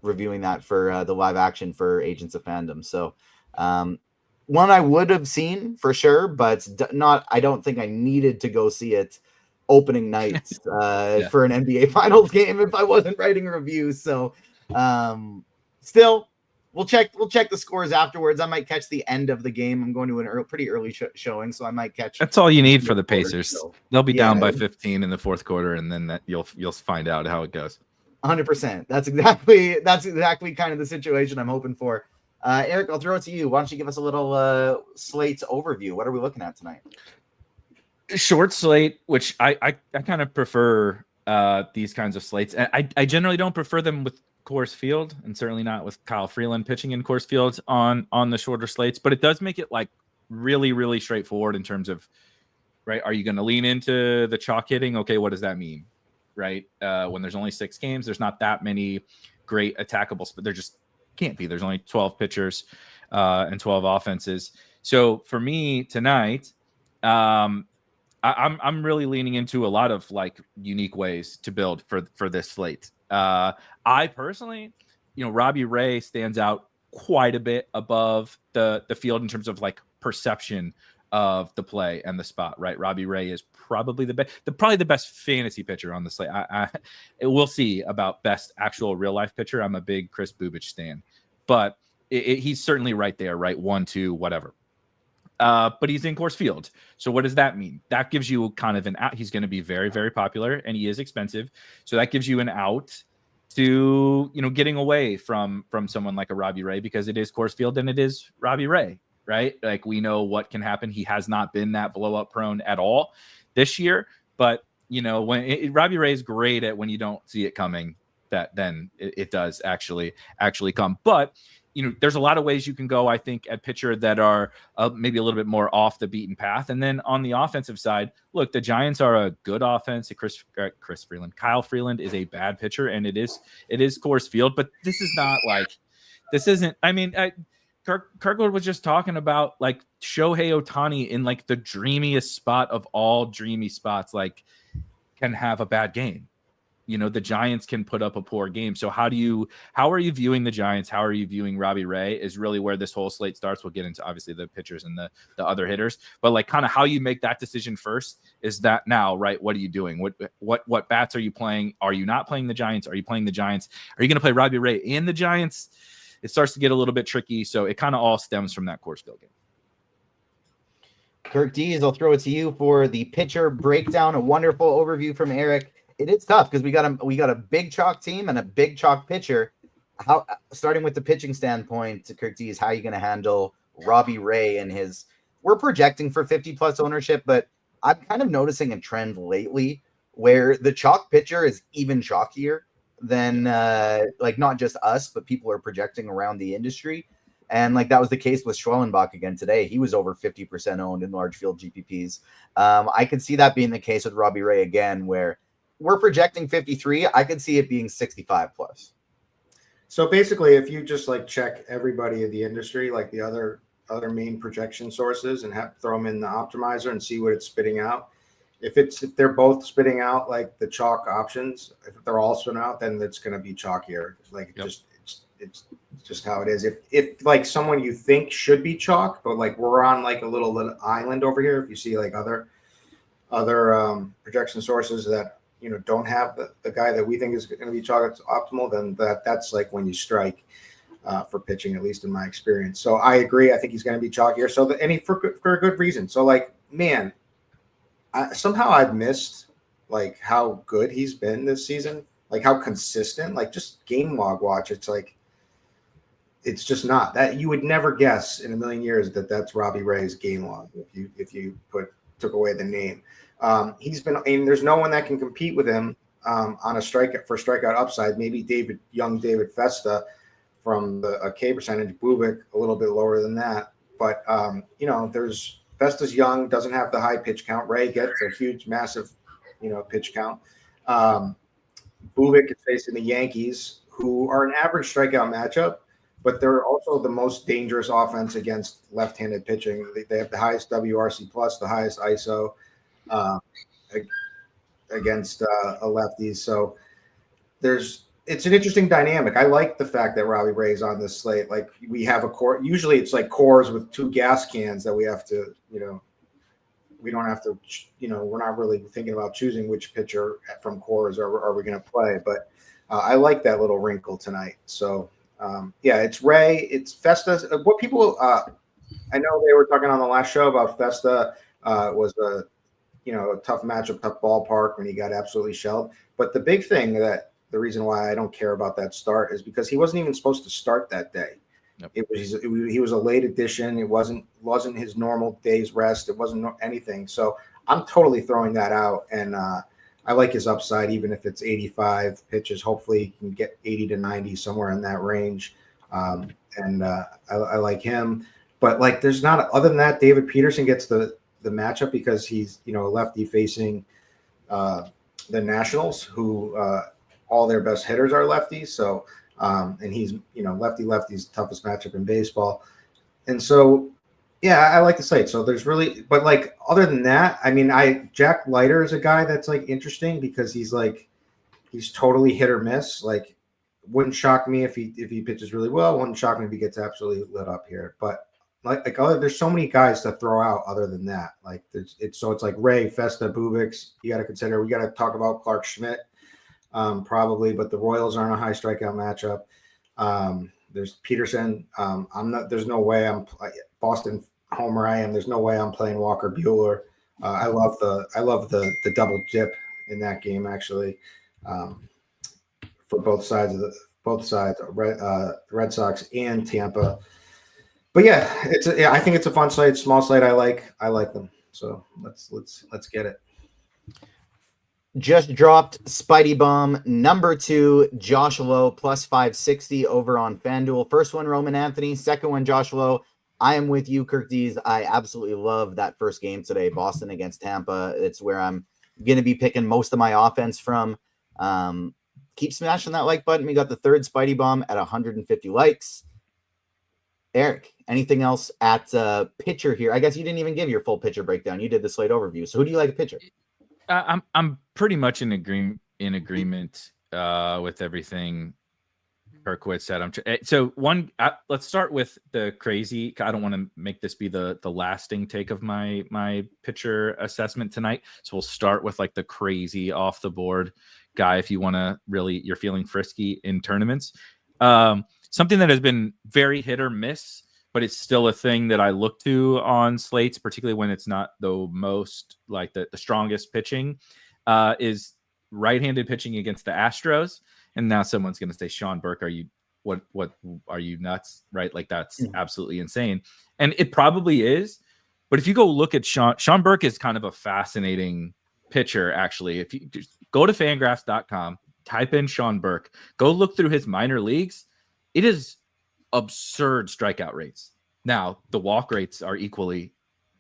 reviewing that for the live action for Agents of Fandom. So One I would have seen for sure, but not. I don't think I needed to go see it opening night for an NBA Finals game if I wasn't writing reviews. So, still, we'll check the scores afterwards. I might catch the end of the game. I'm going to an pretty early showing, so I might catch. That's all you need for the Pacers. So, they'll be down by 15 in the fourth quarter, and then you'll find out how it goes. 100%. That's exactly kind of the situation I'm hoping for. Erik, I'll throw it to you. Why don't you give us a little slates overview? What are we looking at tonight? Short slate, which I kind of prefer these kinds of slates. I generally don't prefer them with Coors Field, and certainly not with Kyle Freeland pitching in Coors Field on the shorter slates. But it does make it like really, really straightforward in terms of, right, are you going to lean into the chalk hitting? Okay, what does that mean? Right? When there's only 6 games, there's not that many great attackables, but there just can't be. There's only 12 pitchers and 12 offenses. So for me tonight, I'm really leaning into a lot of like unique ways to build for this slate. I personally, Robbie Ray stands out quite a bit above the field in terms of like perception of the play and the spot, right? Robbie Ray is probably the best fantasy pitcher on the slate. We'll see about best actual real life pitcher. I'm a big Chris Bubich stan, but he's certainly right there, right? 1, 2, whatever. But he's in Coors Field. So what does that mean? That gives you kind of an out. He's going to be very, very popular, and he is expensive. So that gives you an out to, getting away from someone like a Robbie Ray, because it is Coors Field and it is Robbie Ray. Right? Like, we know what can happen. He has not been that blow up prone at all this year, but when Robbie Ray is great at when you don't see it coming, then it does actually come. But there's a lot of ways you can go, I think, at pitcher that are maybe a little bit more off the beaten path. And then on the offensive side, look, the Giants are a good offense. Kyle Freeland is a bad pitcher, and it is Coors Field, but this isn't. I mean, Kirkwood was just talking about like Shohei Ohtani in like the dreamiest spot of all dreamy spots, like can have a bad game. The Giants can put up a poor game. So how are you viewing the Giants? How are you viewing Robbie Ray is really where this whole slate starts. We'll get into obviously the pitchers and the other hitters, but like kind of how you make that decision first is that now, right? What are you doing? What bats are you playing? Are you not playing the Giants? Are you playing the Giants? Are you going to play Robbie Ray and the Giants? It starts to get a little bit tricky. So it kind of all stems from that Coors Field game. Kirk Dees, I'll throw it to you for the pitcher breakdown. A wonderful overview from Erik. It is tough because we got a big chalk team and a big chalk pitcher. How, starting with the pitching standpoint, Kirk Dees, how are you going to handle Robbie Ray and his? We're projecting for 50+ ownership, but I'm kind of noticing a trend lately where the chalk pitcher is even chalkier than like not just us, but people are projecting around the industry. And like that was the case with Schwellenbach again today. He was over 50% owned in large field GPPs. I could see that being the case with Robbie Ray again, where we're projecting 53. I could see it being 65+. So basically, if you just like check everybody in the industry, like the other main projection sources, and throw them in the optimizer and see what it's spitting out. If they're both spitting out like the chalk options, if they're all spitting out, then it's going to be chalkier. Like it's just how it is. If like someone you think should be chalk, but like we're on like a little island over here. If you see like other projection sources that don't have the guy that we think is going to be chalk optimal, then that's like when you strike for pitching, at least in my experience. So I agree. I think he's going to be chalkier. So for a good reason. So like, man. Somehow I've missed like how good he's been this season, like how consistent, like just game log watch. It's like, it's just not that you would never guess in a million years that that's Robbie Ray's game log. If you took away the name, he's been, and there's no one that can compete with him on a strikeout upside. Maybe David Festa from a K percentage, Bubik a little bit lower than that. But there's Festa's young, doesn't have the high pitch count. Ray gets a huge, massive, pitch count. Bubik is facing the Yankees, who are an average strikeout matchup, but they're also the most dangerous offense against left-handed pitching. They have the highest WRC plus, the highest ISO against a lefties. So there's it's an interesting dynamic. I like the fact that Robbie Ray's on this slate. Like we have a core. Usually it's like cores with 2 gas cans that we have to, we don't have to, we're not really thinking about choosing which pitcher from cores are we going to play. But I like that little wrinkle tonight. So it's Ray, it's Festa. What people, I know they were talking on the last show about Festa was a tough matchup, tough ballpark when he got absolutely shelled. But the big thing the reason why I don't care about that start is because he wasn't even supposed to start that day. Yep. He was a late addition. It wasn't his normal day's rest. It wasn't anything. So I'm totally throwing that out. And I like his upside, even if it's 85 pitches. Hopefully he can get 80 to 90, somewhere in that range. I like him. But like, there's not, other than that, David Peterson gets the matchup because he's, a lefty facing the Nationals, who all their best hitters are lefties. So, and he's, lefty's toughest matchup in baseball. And so, yeah, I like the slate. So there's really, but like, other than that, I mean, Jack Leiter is a guy that's like interesting because he's totally hit or miss. Like, wouldn't shock me if he pitches really well. Wouldn't shock me if he gets absolutely lit up here. But there's so many guys to throw out other than that. Like it's like Ray, Festa, Bubix. You got to consider. We got to talk about Clark Schmidt, probably, but the Royals aren't a high strikeout matchup. There's Peterson. There's no way I'm Boston homer. There's no way I'm playing Walker Buehler. I love the double dip in that game actually, for both sides, Red Sox and Tampa. But yeah, I think it's a fun slate, small slate. I like them. So let's get it. Just dropped Spidey Bomb number 2, Josh Lowe plus 560 over on FanDuel. First one, Roman Anthony. Second one, Josh Lowe. I am with you, Kirk Dees. I absolutely love that first game today, Boston against Tampa. It's where I'm going to be picking most of my offense from. Keep smashing that like button. We got the third Spidey Bomb at 150 likes. Eric, anything else at pitcher here? I guess you didn't even give your full pitcher breakdown. You did the slate overview. So who do you like a pitcher? I'm pretty much in agreement with everything Kirkwood said. Let's start with the crazy. I don't want to make this be the lasting take of my pitcher assessment tonight. So we'll start with like the crazy off the board guy. If you want to you're feeling frisky in tournaments. Something that has been very hit or miss, but it's still a thing that I look to on slates, particularly when it's not the most like the strongest pitching, is right-handed pitching against the Astros. And now someone's going to say, Sean Burke, what are you nuts? Right? Like that's absolutely insane. And it probably is. But if you go look at Sean Burke is kind of a fascinating pitcher, actually. If you just go to fangraphs.com, type in Sean Burke, go look through his minor leagues. It is absurd strikeout rates. Now, the walk rates are equally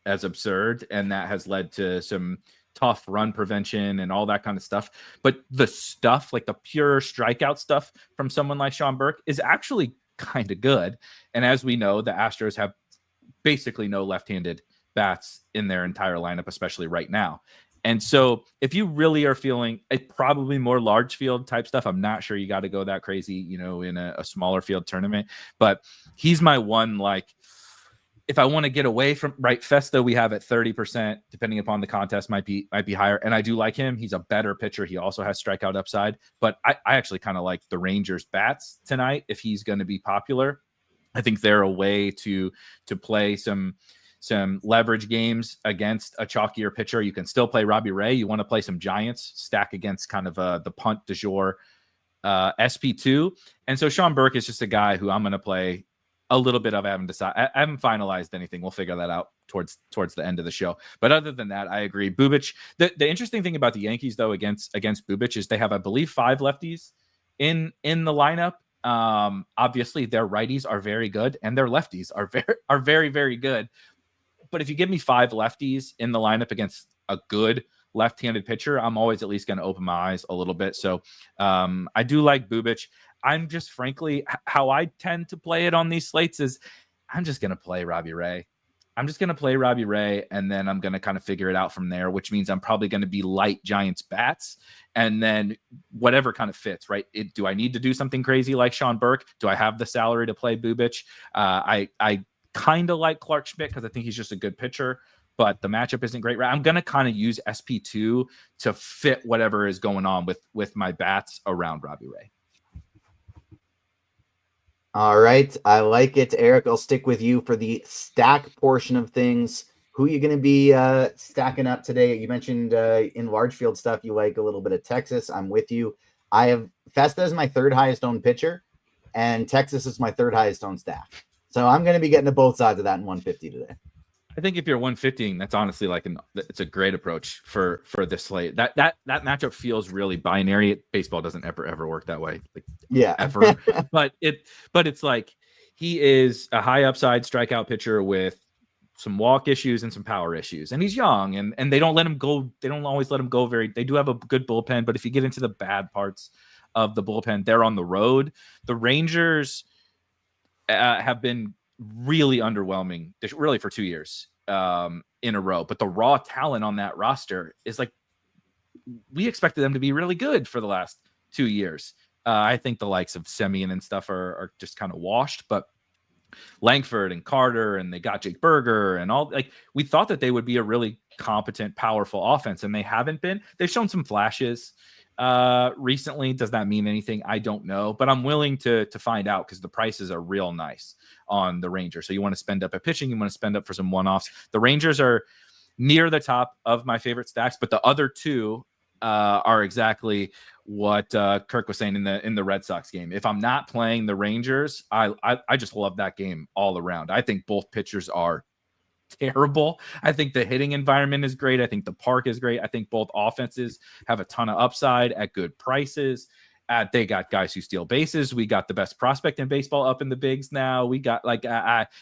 as absurd, and that has led to some tough run prevention and all that kind of stuff. But the stuff, like the pure strikeout stuff from someone like Sean Burke is actually kind of good. And as we know, the Astros have basically no left-handed bats in their entire lineup, especially right now. And so if you really are feeling probably more large field type stuff, I'm not sure you got to go that crazy, in a smaller field tournament, but he's my one, like, if I want to get away from Festa, we have at 30%, depending upon the contest, might be higher. And I do like him. He's a better pitcher. He also has strikeout upside, but I actually kind of like the Rangers bats tonight. If he's going to be popular, I think they're a way to play some leverage games against a chalkier pitcher. You can still play Robbie Ray. You want to play some Giants, stack against kind of the punt du jour SP2. And so Sean Burke is just a guy who I'm going to play a little bit of. I haven't finalized anything. We'll figure that out towards the end of the show. But other than that, I agree. Bubic. The interesting thing about the Yankees, though, against Bubic is they have, I believe, 5 lefties in the lineup. Obviously, their righties are very good, and their lefties are very, very good. But if you give me 5 lefties in the lineup against a good left-handed pitcher, I'm always at least going to open my eyes a little bit. So I do like Bubic. I'm just, frankly, how I tend to play it on these slates is I'm just going to play Robbie Ray. I'm just going to play Robbie Ray, and then I'm going to kind of figure it out from there, which means I'm probably going to be light Giants bats, and then whatever kind of fits, right? Do I need to do something crazy like Sean Burke? Do I have the salary to play Bubic? I kind of like Clark Schmidt because I think he's just a good pitcher, but the matchup isn't great. I'm going to kind of use SP2 to fit whatever is going on with my bats around Robbie Ray. All right. I like it. Eric, I'll stick with you for the stack portion of things. Who are you going to be stacking up today? You mentioned in large field stuff, you like a little bit of Texas. I'm with you. I have Festa as my third highest owned pitcher, and Texas is my third highest owned stack. So I'm going to be getting to both sides of that in 150 today. I think if you're 150ing, that's honestly it's a great approach for this slate. That matchup feels really binary. Baseball doesn't ever work that way. Ever. but it's like he is a high upside strikeout pitcher with some walk issues and some power issues, and he's young, and they don't let him go. They don't always let him go they do have a good bullpen, but if you get into the bad parts of the bullpen, they're on the road. The Rangers have been really underwhelming, really for 2 years in a row. But the raw talent on that roster is like, we expected them to be really good for the last 2 years. I think the likes of Semien and stuff are just kind of washed, but Langford and Carter, and they got Jake Berger and all, like, we thought that they would be a really competent, powerful offense, and they haven't been. They've shown some flashes recently. Does that mean anything? I don't know, but I'm willing to find out, because the prices are real nice on the Rangers. So you want to spend up at pitching, you want to spend up for some one-offs. The Rangers are near the top of my favorite stacks, but the other two are exactly what Kirk was saying in the Red Sox game. If I'm not playing the Rangers, I just love that game all around. I think both pitchers are terrible. I think the hitting environment is great. I think the park is great. I think both offenses have a ton of upside at good prices. They got guys who steal bases. We got the best prospect in baseball up in the bigs now. We got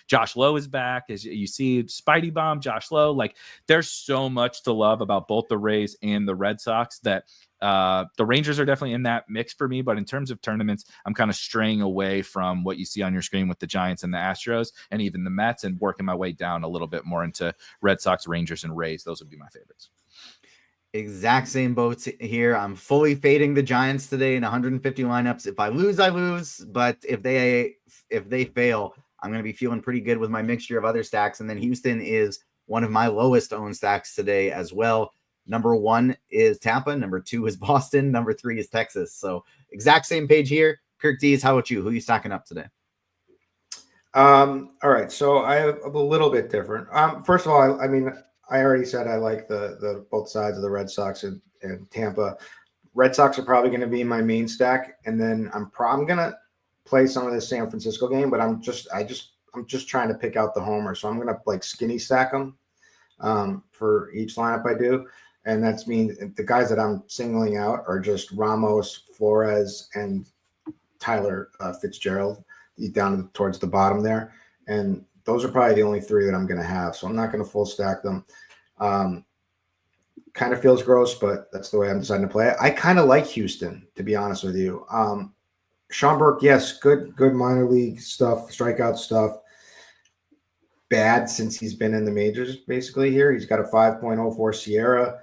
Josh Lowe is back. As you see, Spidey Bomb, Josh Lowe. Like, there's so much to love about both the Rays and the Red Sox that the Rangers are definitely in that mix for me. But in terms of tournaments, I'm kind of straying away from what you see on your screen with the Giants and the Astros and even the Mets, and working my way down a little bit more into Red Sox, Rangers, and Rays. Those would be my favorites. Exact same boats here. I'm fully fading the Giants today in 150 lineups. If I lose, I lose. But if they fail, I'm going to be feeling pretty good with my mixture of other stacks. And then Houston is one of my lowest owned stacks today as well. Number 1 is Tampa. Number 2 is Boston. Number 3 is Texas. So exact same page here. Kirk Dees, how about you? Who are you stacking up today? All right. So I have a little bit different. First of all, I mean, I already said I like the both sides of the Red Sox and Tampa. Red Sox are probably going to be my main stack, and then I'm going to play some of this San Francisco game, but I'm just trying to pick out the homer, so I'm going to skinny stack them for each lineup I do, and that's mean the guys that I'm singling out are just Ramos, Flores, and Tyler Fitzgerald down towards the bottom there, and those are probably the only 3 that I'm going to have. So I'm not going to full stack them. Kind of feels gross, but that's the way I'm deciding to play it. I kind of like Houston, to be honest with you. Sean Burke, yes, good minor league stuff, strikeout stuff. Bad since he's been in the majors, basically here. He's got a 5.04 Sierra.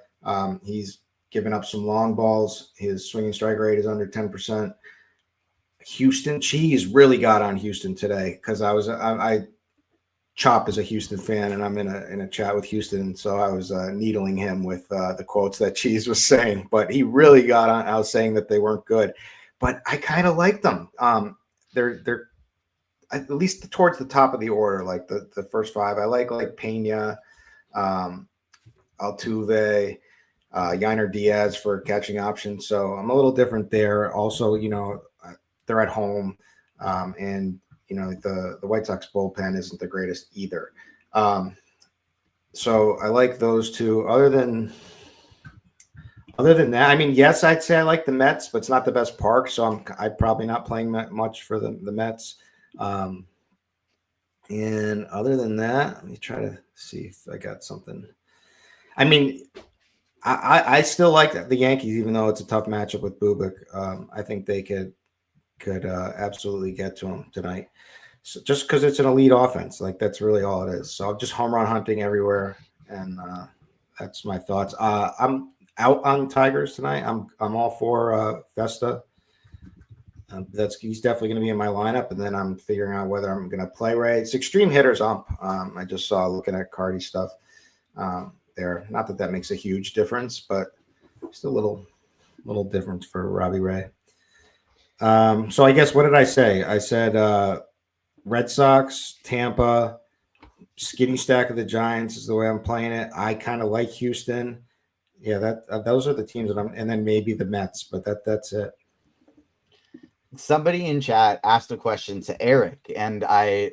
He's given up some long balls. His swinging strike rate is under 10%. Houston, Cheese really got on Houston today, because I Chop is a Houston fan, and I'm in a chat with Houston, so I was needling him with the quotes that Cheese was saying. But he really got on. I was saying that they weren't good, but I kind of like them. They're at least towards the top of the order, like the first 5. I like Pena, Altuve, Yainer Diaz for catching options. So I'm a little different there. Also, they're at home, and the White Sox bullpen isn't the greatest either. So I like those 2. Other than that, I mean, yes, I'd say I like the Mets, but it's not the best park, so I'm probably not playing that much for the Mets. And other than that, let me try to see if I got something. I mean, I still like the Yankees, even though it's a tough matchup with Bubic. I think they could absolutely get to them tonight. So just because it's an elite offense, like that's really all it is. So I'm just home run hunting everywhere, and that's my thoughts. I'm out on Tigers tonight. I'm all for Vesta. He's definitely going to be in my lineup, and then I'm figuring out whether I'm going to play Ray. It's extreme hitters ump. I just saw looking at Cardi stuff there. Not that makes a huge difference, but just a little difference for Robbie Ray. So I guess what did I say? I said Red Sox, Tampa, skinny stack of the Giants is the way I'm playing it. I kind of like Houston. Yeah, those are the teams that and then maybe the Mets, but that's it. Somebody in chat asked a question to Erik, and I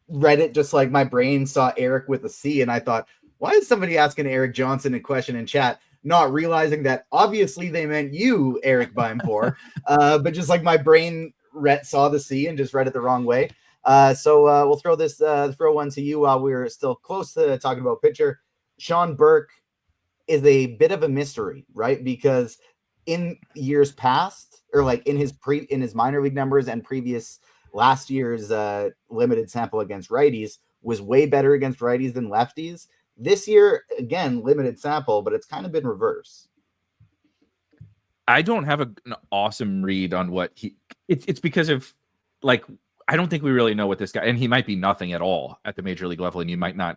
read it just like my brain saw Erik with a C, and I thought, why is somebody asking Erik Johnson a question in chat? Not realizing that obviously they meant you, Erik Beimfohr, but just like my brain saw the C and just read it the wrong way. So we'll throw one to you while we're still close to talking about pitcher. Sean Burke is a bit of a mystery, right? Because in years past, or like in his minor league numbers and previous last year's limited sample against righties, was way better against righties than lefties. This year, again, limited sample, but it's kind of been reverse. I don't have an awesome read on what it's because of, like, I don't think we really know what this guy, and he might be nothing at all at the major league level, and you might not,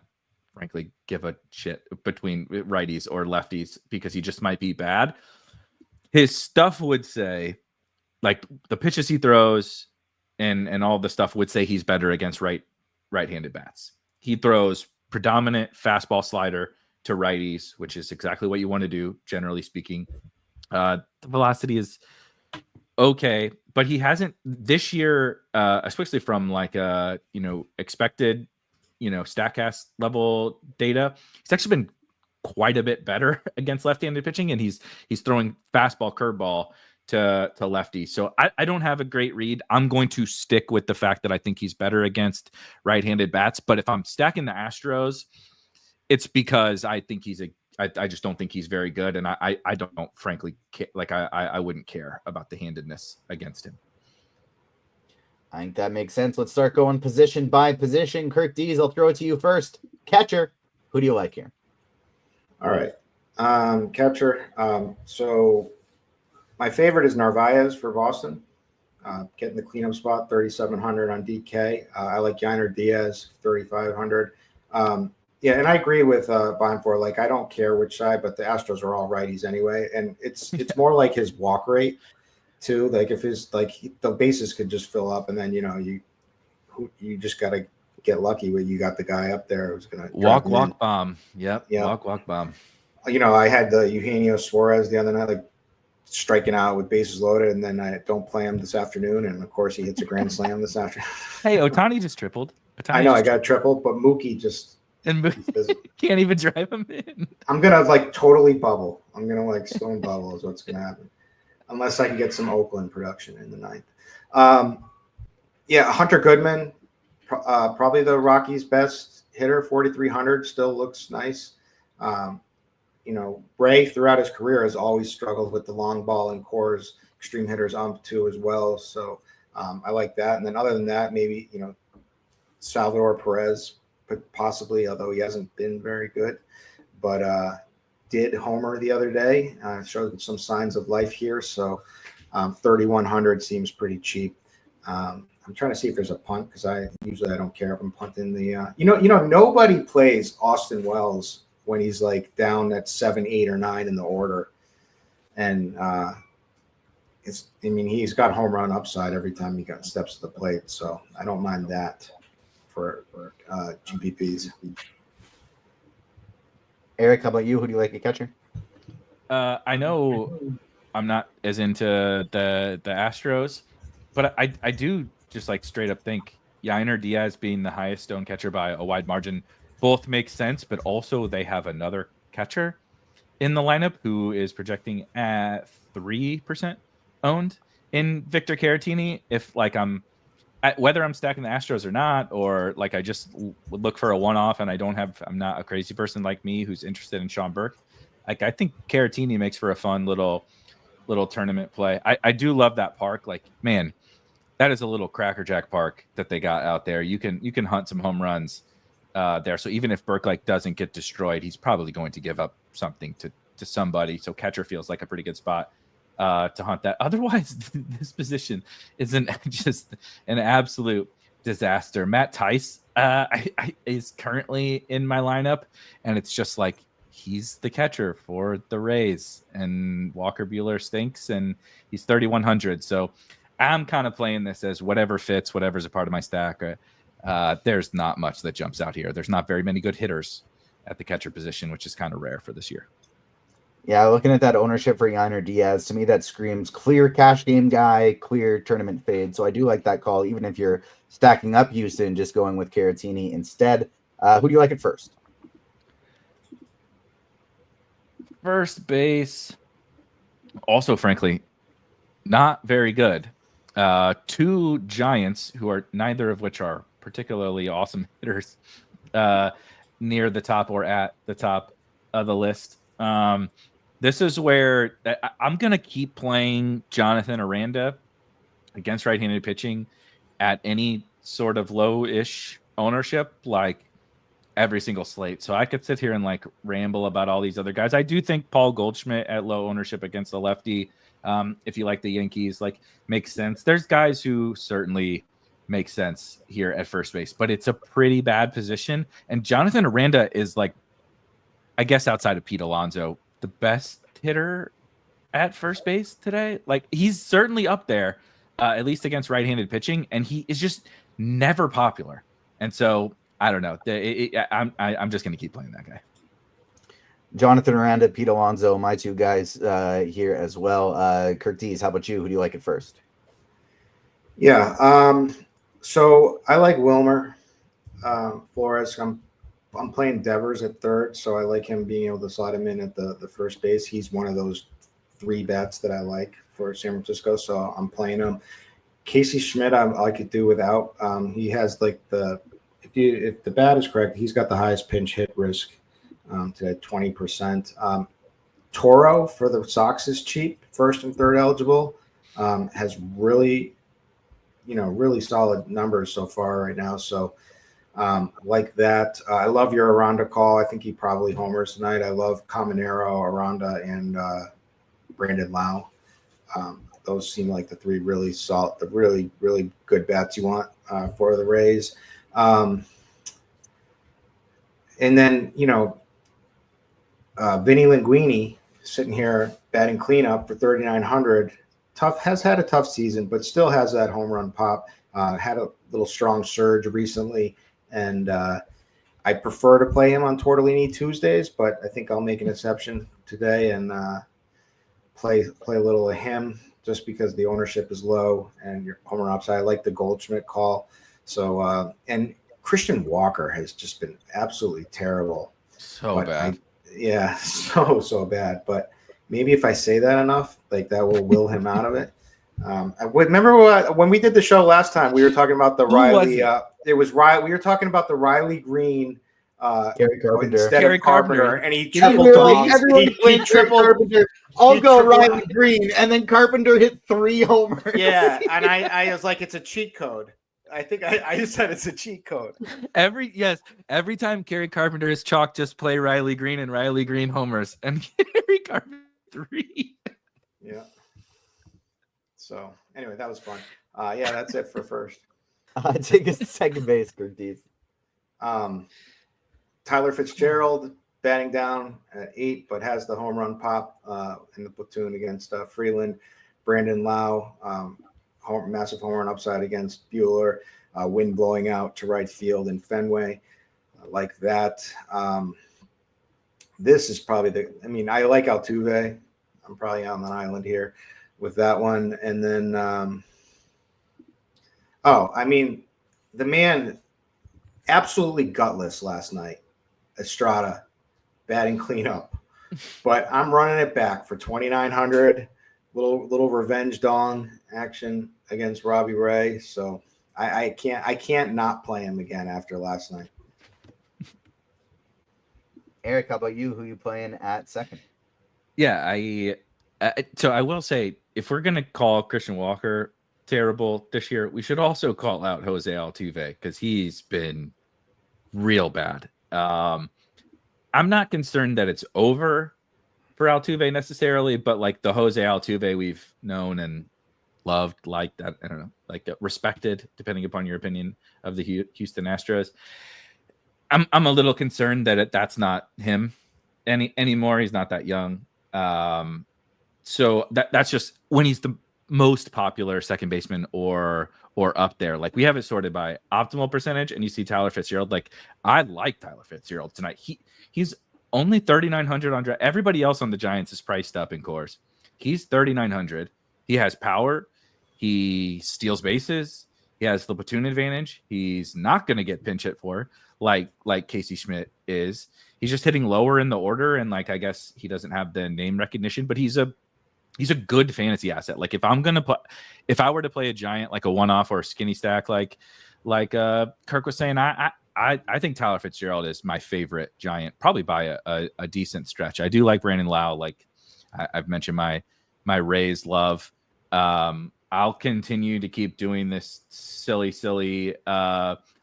frankly, give a shit between righties or lefties because he just might be bad. His stuff would say, like, the pitches he throws and all the stuff would say he's better against right-handed bats. He throws predominant fastball slider to righties, which is exactly what you want to do, generally speaking. The velocity is okay, but he hasn't this year, especially from like expected, Statcast level data. He's actually been quite a bit better against left-handed pitching, and he's throwing fastball, curveball to lefty. So I don't have a great read. I'm going to stick with the fact that I think he's better against right-handed bats. But if I'm stacking the Astros, it's because I think I just don't think he's very good, and I don't frankly I wouldn't care about the handedness against him. I think that makes sense. Let's start going position by position. Kirk Dees, I'll throw it to you first. Catcher, who do you like here? All right. Catcher. So my favorite is Narvaez for Boston. Getting the cleanup spot, 3,700 on DK. I like Yainer Diaz, 3,500. Yeah, and I agree with Beimfohr. Like, I don't care which side, but the Astros are all righties anyway. And it's more like his walk rate, too. Like, if the bases could just fill up, and then, you just got to get lucky when you got the guy up there who's going to walk bomb. Yep. Walk bomb. I had the Eugenio Suarez the other night, like, striking out with bases loaded, and then I don't play him this afternoon, and of course he hits a grand slam this afternoon. Hey, Ohtani just tripled. I know, I got tripled, but Mookie just can't even drive him in. I'm gonna totally bubble. I'm gonna stone bubble is what's gonna happen, unless I can get some Oakland production in the ninth. Yeah, Hunter Goodman, probably the Rockies' best hitter, 4,300, still looks nice. Ray throughout his career has always struggled with the long ball and Coors extreme hitters ump too as well. So I like that. And then other than that, maybe, Salvador Perez, but possibly, although he hasn't been very good, but did homer the other day, showed some signs of life here. So 3,100 seems pretty cheap. I'm trying to see if there's a punt, because I don't care if I'm punting the, nobody plays Austin Wells when he's down at 7, 8, or 9 in the order. And he's got home run upside every time he steps to the plate. So I don't mind that for GPPs. Erik, how about you? Who do you like at catcher? I know I'm not as into the Astros, but I do just straight up think Yainer Diaz being the highest stone catcher by a wide margin both make sense, but also they have another catcher in the lineup who is projecting at 3% owned in Victor Caratini. If whether I'm stacking the Astros or not, or I just would look for a one-off and I'm not a crazy person like me who's interested in Sean Burke. I think Caratini makes for a fun little tournament play. I do love that park. Man, that is a little crackerjack park that they got out there. You can hunt some home runs there. So even if Burke doesn't get destroyed, he's probably going to give up something to somebody. So catcher feels like a pretty good spot to hunt that. Otherwise, this position isn't just an absolute disaster. Matt Tice is currently in my lineup, and it's just like he's the catcher for the Rays, and Walker Buehler stinks, and he's 3,100. So I'm kind of playing this as whatever fits, whatever's a part of my stack. There's not much that jumps out here. There's not very many good hitters at the catcher position, which is kind of rare for this year. Yeah, looking at that ownership for Yainer Diaz, to me that screams clear cash game guy, clear tournament fade. So I do like that call, even if you're stacking up Houston, just going with Caratini instead. Who do you like at first? First base, also, frankly, not very good. Two Giants, who are neither of which are particularly awesome hitters, near the top or at the top of the list. This is where I'm going to keep playing Jonathan Aranda against right-handed pitching at any sort of low-ish ownership, like every single slate. So I could sit here and like ramble about all these other guys. I do think Paul Goldschmidt at low ownership against the lefty, if you like the Yankees, like makes sense. There's guys who certainly make sense here at first base, but it's a pretty bad position. And Jonathan Aranda is like, I guess outside of Pete Alonso, the best hitter at first base today. Like he's certainly up there, at least against right-handed pitching, and he is just never popular. And so I don't know. I'm just going to keep playing that guy. Jonathan Aranda, Pete Alonso, my two guys here as well. Kirk Dees, how about you? Who do you like at first? Yeah. So I like Wilmer Flores. I'm playing Devers at third, so I like him being able to slot him in at the first base. He's one of those three bets that I like for San Francisco, so I'm playing him. Casey Schmidt, I could do without. He has like if the bat is correct, he's got the highest pinch hit risk to 20%. Toro for the Sox is cheap, first and third eligible. Has really solid numbers so far right now. So like that. I love your Aranda call. I think he probably homers tonight. I love Caminero, Aranda, and Brandon Lau. Those seem like the three really solid, the really, really good bats you want for the Rays. And then, Vinny Linguini sitting here batting cleanup for 3,900. Has had a tough season, but still has that home run pop. Had a little strong surge recently. And I prefer to play him on Tortellini Tuesdays, but I think I'll make an exception today and play a little of him just because the ownership is low and your home run upside. I like the Goldschmidt call. So and Christian Walker has just been absolutely terrible. So bad. So bad. But maybe if I say that enough, like that will will him out of it. I remember when we did the show last time, we were talking about the Riley. We were talking about the Riley Green. Gary Carpenter. Instead of Carpenter, and he Everyone tripled. Carpenter. I'll go Riley Green, and then Carpenter hit 3 homers. Yeah, and I was like, it's a cheat code. I think I just said it's a cheat code. Every time Gary Carpenter is chalked, just play Riley Green and Riley Green homers, and Gary Carpenter 3. Yeah. So anyway, that was fun. Yeah, that's it for first. Take a second base, Curtis. Tyler Fitzgerald batting down at 8, but has the home run pop in the platoon against Freeland. Brandon Lau, massive home run upside against Buehler. Wind blowing out to right field in Fenway. Like that. This is probably I like Altuve. I'm probably on an island here with that one. And then, the man absolutely gutless last night. Estrada batting cleanup, but I'm running it back for 2,900. Little revenge dong action against Robbie Ray. So I can't not play him again after last night. Eric, how about you? Who you playing at second? Yeah, so I will say, if we're gonna call Christian Walker terrible this year, we should also call out Jose Altuve because he's been real bad. I'm not concerned that it's over for Altuve necessarily, but like the Jose Altuve we've known and loved, like that, I don't know, like respected, depending upon your opinion of the Houston Astros. I'm a little concerned that that's not him anymore. He's not that young. So that's just when he's the most popular second baseman or up there. Like we have it sorted by optimal percentage, and you see Tyler Fitzgerald. Like I like Tyler Fitzgerald tonight. He's only 3,900 on draft. Everybody else on the Giants is priced up in cores. He's 3,900. He has power. He steals bases. He has the platoon advantage. He's not going to get pinch hit for like Casey Schmidt is. He's just hitting lower in the order, and like I guess he doesn't have the name recognition, but he's a good fantasy asset. Like if I were to play a Giant like a one-off or a skinny stack, like Kirk was saying, I think Tyler Fitzgerald is my favorite Giant, probably by a decent stretch. I do like Brandon Lau. Like I've mentioned my Rays love. I'll continue to keep doing this silly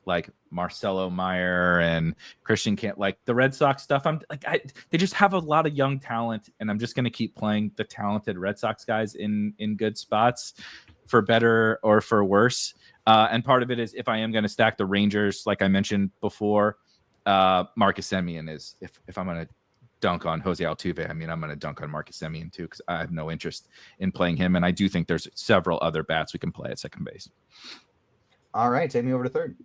like Marcelo Meyer and Christian Camp, like the Red Sox stuff. They just have a lot of young talent, and I'm just going to keep playing the talented Red Sox guys in good spots for better or for worse. And part of it is if I am going to stack the Rangers, like I mentioned before, Marcus Semien is, if I'm going to dunk on Jose Altuve, I mean, I'm going to dunk on Marcus Semien too, because I have no interest in playing him. And I do think there's several other bats we can play at second base. All right, take me over to third.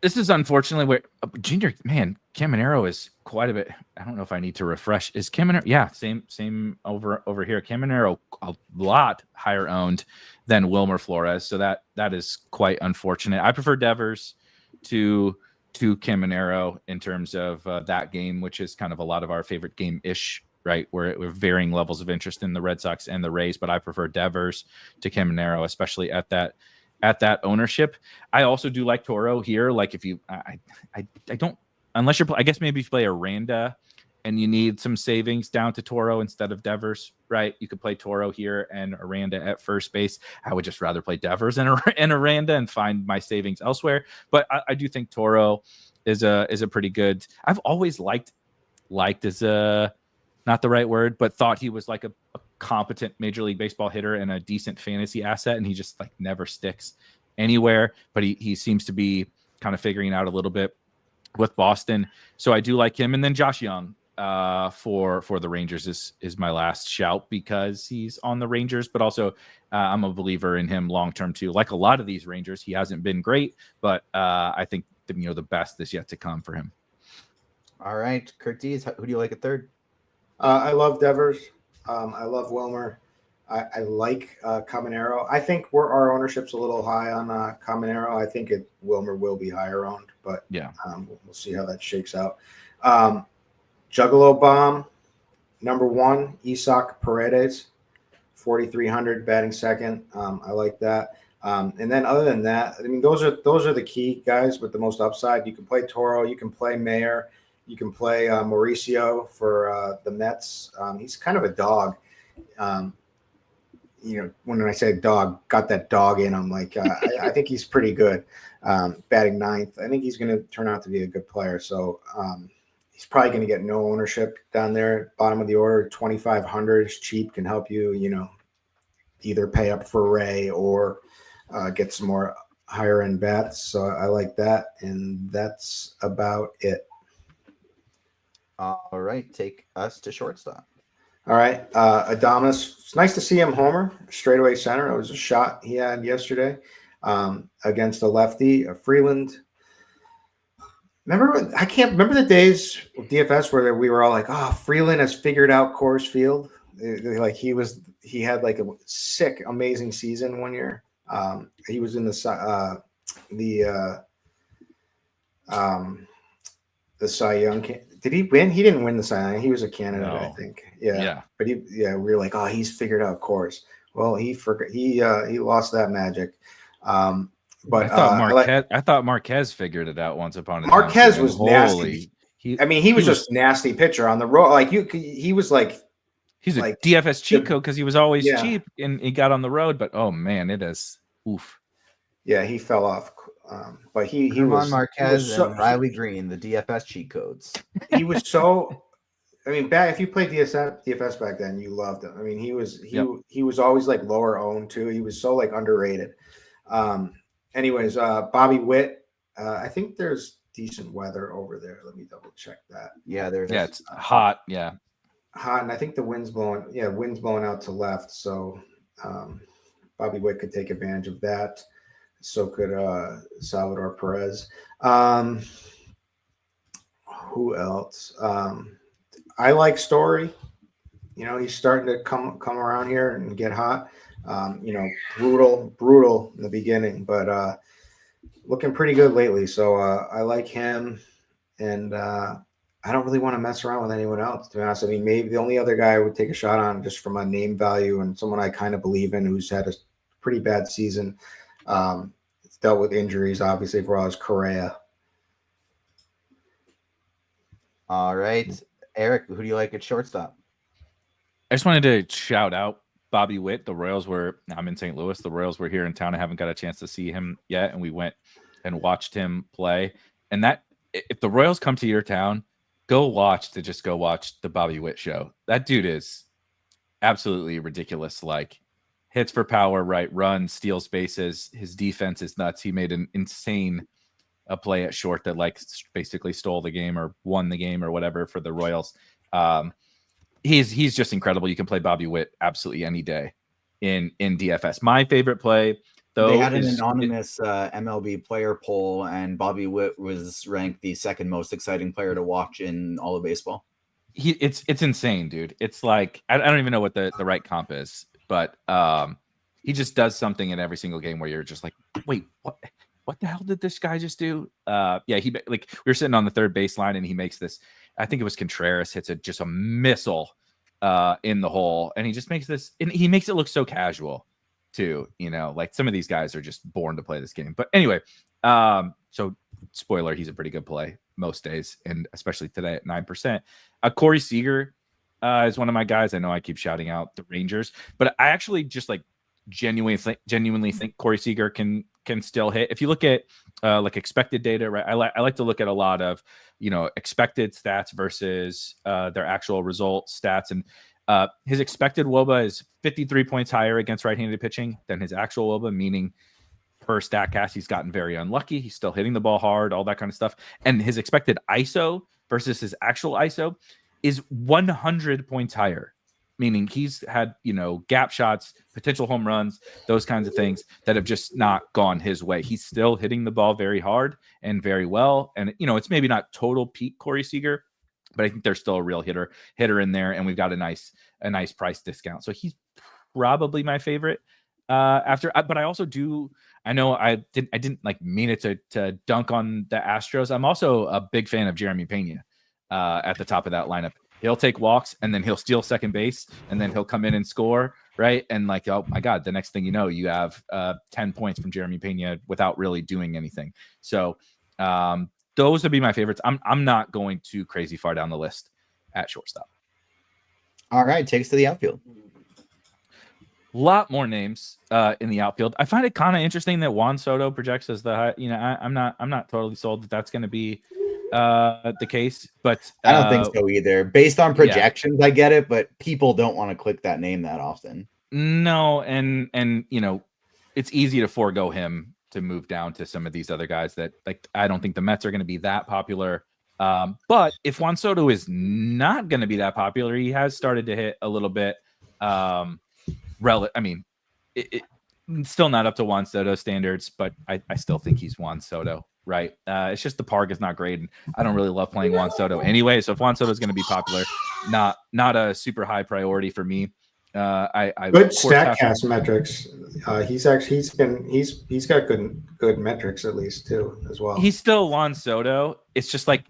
This is unfortunately where Junior, man, Caminero is quite a bit. I don't know if I need to refresh. Is Caminero? Yeah, same over here. Caminero a lot higher owned than Wilmer Flores, so that is quite unfortunate. I prefer Devers to Caminero in terms of that game, which is kind of a lot of our favorite game-ish, right? We're varying levels of interest in the Red Sox and the Rays, but I prefer Devers to Caminero, especially at that ownership. I also do like Toro here. Like if you, I don't, unless you're, I guess maybe if you play Aranda and you need some savings down to Toro instead of Devers, right? You could play Toro here and Aranda at first base. I would just rather play Devers and Aranda and find my savings elsewhere. But I do think Toro is a pretty good, I've always liked is not the right word, but thought he was like a competent Major League Baseball hitter and a decent fantasy asset, and he just like never sticks anywhere. But he seems to be kind of figuring out a little bit with Boston, so I do like him. And then Josh Young for the Rangers is my last shout because he's on the Rangers, but also I'm a believer in him long term too. Like a lot of these Rangers, he hasn't been great, but I think the best is yet to come for him. All right, Curtis, who do you like at third? I love Devers. I love Wilmer. I like Caminero. I think our ownership's a little high on Caminero. I think Wilmer will be higher owned, but yeah, we'll see how that shakes out. Juggalo Bomb, number 1, Isaac Paredes, 4,300 batting second. I like that. And then other than that, I mean, those are the key guys with the most upside. You can play Toro, you can play Mayer. You can play Mauricio for the Mets. He's kind of a dog. When I say dog, got that dog in him. Like I think he's pretty good. Batting 9th. I think he's going to turn out to be a good player. So he's probably going to get no ownership down there, bottom of the order. 2,500 is cheap, can help you, either pay up for Ray or get some more higher end bats. So I like that, and that's about it. All right, take us to shortstop. All right, Adames. It's nice to see him homer straightaway center. It was a shot he had yesterday against a lefty, Freeland. I can't remember the days of DFS where we were all like, "Oh, Freeland has figured out Coors Field." Like he had like a sick, amazing season one year. He was in the Cy Young. Did he win? He didn't win the Cy Young. He was a candidate, no. I think. Yeah. But we were like, oh, he's figured out Coors. Well, he lost that magic. But I thought Marquez figured it out once upon a time. Marquez was nasty. He was just nasty pitcher on the road. Like he was like He's a like DFS cheat code because he was always Yeah. cheap and he got on the road. But oh man, it is oof. Yeah, he fell off. But he German was Marquez so, and Riley Green, the DFS cheat codes. he was so. I mean, back if you played DFS back then, you loved him. I mean, he was always like lower owned too. He was so like underrated. Anyways, Bobby Witt. I think there's decent weather over there. Let me double check that. Yeah, there's It's hot. Yeah. Hot, and I think the wind's blowing. Yeah, wind's blowing out to left. So Bobby Witt could take advantage of that. So could Salvador Perez. Who else? I like Story. He's starting to come around here and get hot. Brutal in the beginning, but looking pretty good lately. So I like him, and I don't really want to mess around with anyone else, to be honest. I mean, maybe the only other guy I would take a shot on just from a name value and someone I kind of believe in who's had a pretty bad season. It's dealt with injuries, obviously, for all his Correa. all right. Eric, who do you like at shortstop? I just wanted to shout out Bobby Witt. I'm in St. Louis. The Royals were here in town. I haven't got a chance to see him yet. And we went and watched him play. And if the Royals come to your town, go watch the Bobby Witt show. That dude is absolutely ridiculous. Like hits for power, right? Runs, steals bases. His defense is nuts. He made an insane play at short that like basically stole the game or won the game or whatever for the Royals. He's just incredible. You can play Bobby Witt absolutely any day in DFS. My favorite play, though, they had an anonymous MLB player poll, and Bobby Witt was ranked the second most exciting player to watch in all of baseball. It's insane, dude. It's like I don't even know what the right comp is, but he just does something in every single game where you're just like, wait, what the hell did this guy just do? We were sitting on the third baseline and he makes this. I think it was Contreras hits just a missile in the hole, and he just makes this. And he makes it look so casual, too. Like some of these guys are just born to play this game. But anyway, so spoiler, he's a pretty good play most days, and especially today at 9%. Corey Seager is one of my guys. I know I keep shouting out the Rangers, but I actually just like genuinely think Corey Seager can still hit. If you look at like expected data, right? I like to look at a lot of expected stats versus their actual result stats, and his expected WOBA is 53 points higher against right-handed pitching than his actual WOBA, meaning per StatCast he's gotten very unlucky. He's still hitting the ball hard, all that kind of stuff. And his expected ISO versus his actual ISO is 100 points higher, meaning he's had, gap shots, potential home runs, those kinds of things that have just not gone his way. He's still hitting the ball very hard and very well. And, it's maybe not total peak Corey Seager, but I think there's still a real hitter in there. And we've got a nice price discount. So he's probably my favorite but I also I know I didn't like mean it to dunk on the Astros. I'm also a big fan of Jeremy Pena at the top of that lineup. He'll take walks and then he'll steal second base and then he'll come in and score, right? And like, oh my God, the next thing you know, you have 10 points from Jeremy Pena without really doing anything. So those would be my favorites. I'm not going too crazy far down the list at shortstop. All right, take us to the outfield. A lot more names in the outfield. I find it kind of interesting that Juan Soto projects as the high. I'm not totally sold that that's going to be the case, but I don't think so either. Based on projections, I get it, but people don't want to click that name that often. No, and it's easy to forego him to move down to some of these other guys that like I don't think the Mets are going to be that popular. But if Juan Soto is not going to be that popular, he has started to hit a little bit. It's still not up to Juan Soto standards, but I still think he's Juan Soto, right? It's just the park is not great, and I don't really love playing Juan Soto anyway. So if Juan Soto is going to be popular, not a super high priority for me. I good StatCast metrics. He's got good metrics at least too as well. He's still Juan Soto. It's just like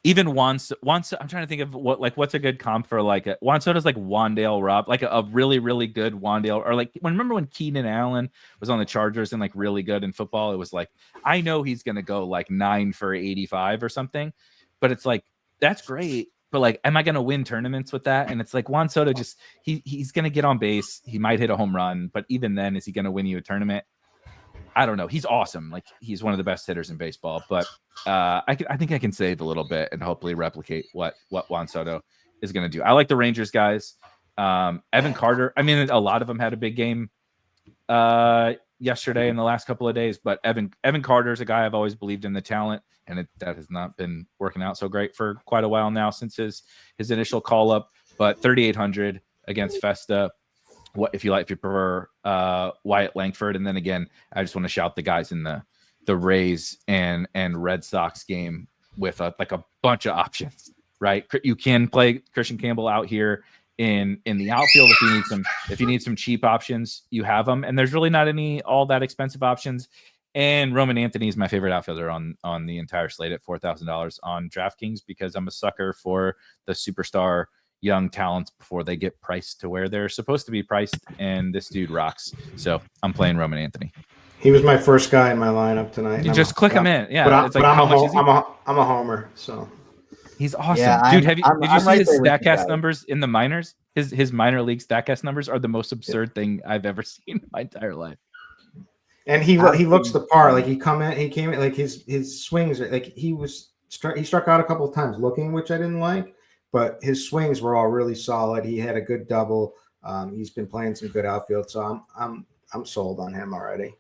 even Juan. I'm trying to think of what's a good comp for like Juan Soto's like Wandale Rob, like a really really good Wandale, or like remember when Keenan Allen was on the Chargers and like really good in football. It was like I know he's gonna go like 9 for 85 or something, but it's like that's great. But like, am I going to win tournaments with that? And it's like Juan Soto just he's going to get on base. He might hit a home run, but even then, is he going to win you a tournament? I don't know. He's awesome. Like he's one of the best hitters in baseball. But I think I can save a little bit and hopefully replicate what Juan Soto is going to do. I like the Rangers guys. Evan Carter. I mean, a lot of them had a big game yesterday in the last couple of days. But Evan Carter is a guy I've always believed in the talent, and that has not been working out so great for quite a while now since his initial call up. But 3,800 against Festa. What if you prefer Wyatt Langford? And then again, I just want to shout the guys in the Rays and Red Sox game with a bunch of options, right? You can play Christian Campbell out here in the outfield if you need some cheap options, you have them. And there's really not any all that expensive options. And Roman Anthony is my favorite outfielder on the entire slate at $4,000 on DraftKings, because I'm a sucker for the superstar young talents before they get priced to where they're supposed to be priced, and this dude rocks. So I'm playing Roman Anthony. He was my first guy in my lineup tonight. You just click him in, yeah. But I'm a homer, so he's awesome, Yeah, dude. Did you see his Statcast guys. numbers in the minors? His minor league Statcast numbers are the most absurd thing I've ever seen in my entire life. And he looks the part. Like he came in like his swings, like he struck out a couple of times looking, which I didn't like. But his swings were all really solid. He had a good double. He's been playing some good outfield, so I'm sold on him already.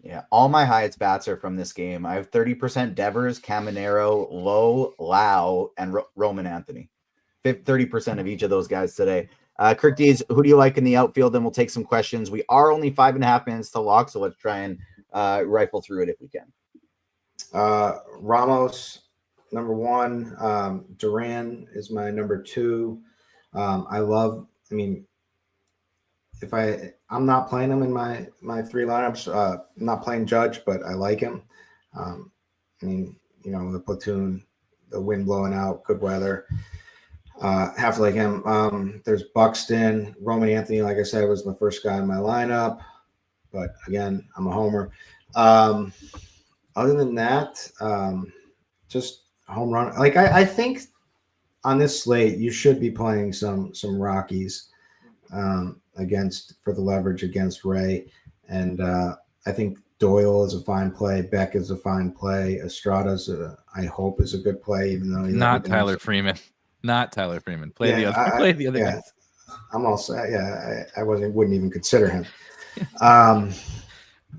Yeah, all my highest bats are from this game. I have 30% Devers, Caminero, Lowe, Lau, and Roman Anthony. 30% of each of those guys today. Kirk Dees, who do you like in the outfield? And we'll take some questions. We are only 5.5 minutes to lock, so let's try and rifle through it if we can. Ramos, number 1. Duran is my number 2. I'm not playing him in my 3 lineups. I'm not playing Judge, but I like him. The platoon, the wind blowing out, good weather. Have to like him. There's Buxton. Roman Anthony, like I said, was the first guy in my lineup. But again, I'm a homer. Other than that, just home run. Like I think on this slate, you should be playing some Rockies for the leverage against Ray. And I think Doyle is a fine play. Beck is a fine play. Estrada's I hope is a good play, even though Not Tyler Freeman. Play the other guys. I'm all set. Yeah, I wouldn't even consider him.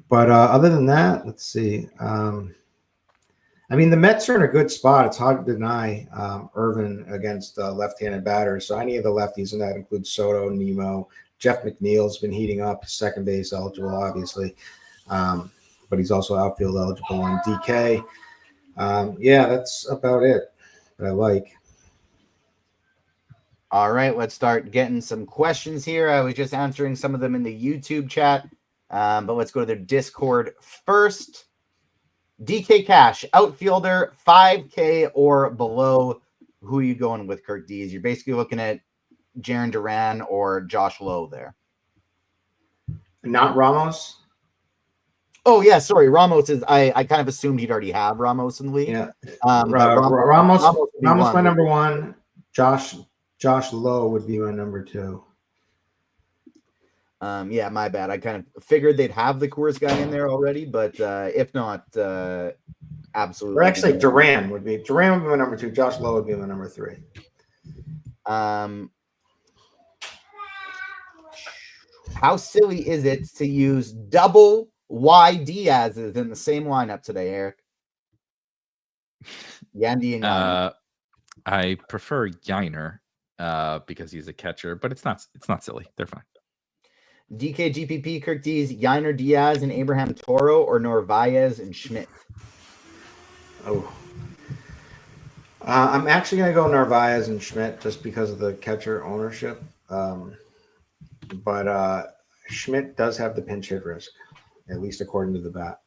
But other than that, let's see. The Mets are in a good spot. It's hard to deny Irvin against left-handed batters. So any of the lefties, and that includes Soto, Nemo. Jeff McNeil's been heating up, second base eligible, obviously. But he's also outfield eligible on DK. That's about it that I like. All right, let's start getting some questions here. I was just answering some of them in the YouTube chat, but let's go to their Discord first. DK Cash, outfielder, 5K or below. Who are you going with, Kirk Dees? You're basically looking at Jarren Duran or Josh Lowe there. Not Ramos? Oh, yeah, sorry. Ramos is – I kind of assumed he'd already have Ramos in the league. Yeah. Ramos my number 1. Josh Lowe would be my number 2. My bad. I kind of figured they'd have the Coors guy in there already, but if not, absolutely. Or actually, Duran would be my number 2. Josh Lowe would be my number 3. How silly is it to use double Y Diaz's in the same lineup today, Eric? Yandy and Yandy. I prefer Yiner because he's a catcher, but it's not silly. They're fine. DK GPP, Kirk Dees, Yiner, Diaz, and Abraham Toro, or Narvaez and Schmidt? Oh. I'm actually going to go Narvaez and Schmidt just because of the catcher ownership. But Schmidt does have the pinch hit risk, at least according to the bat.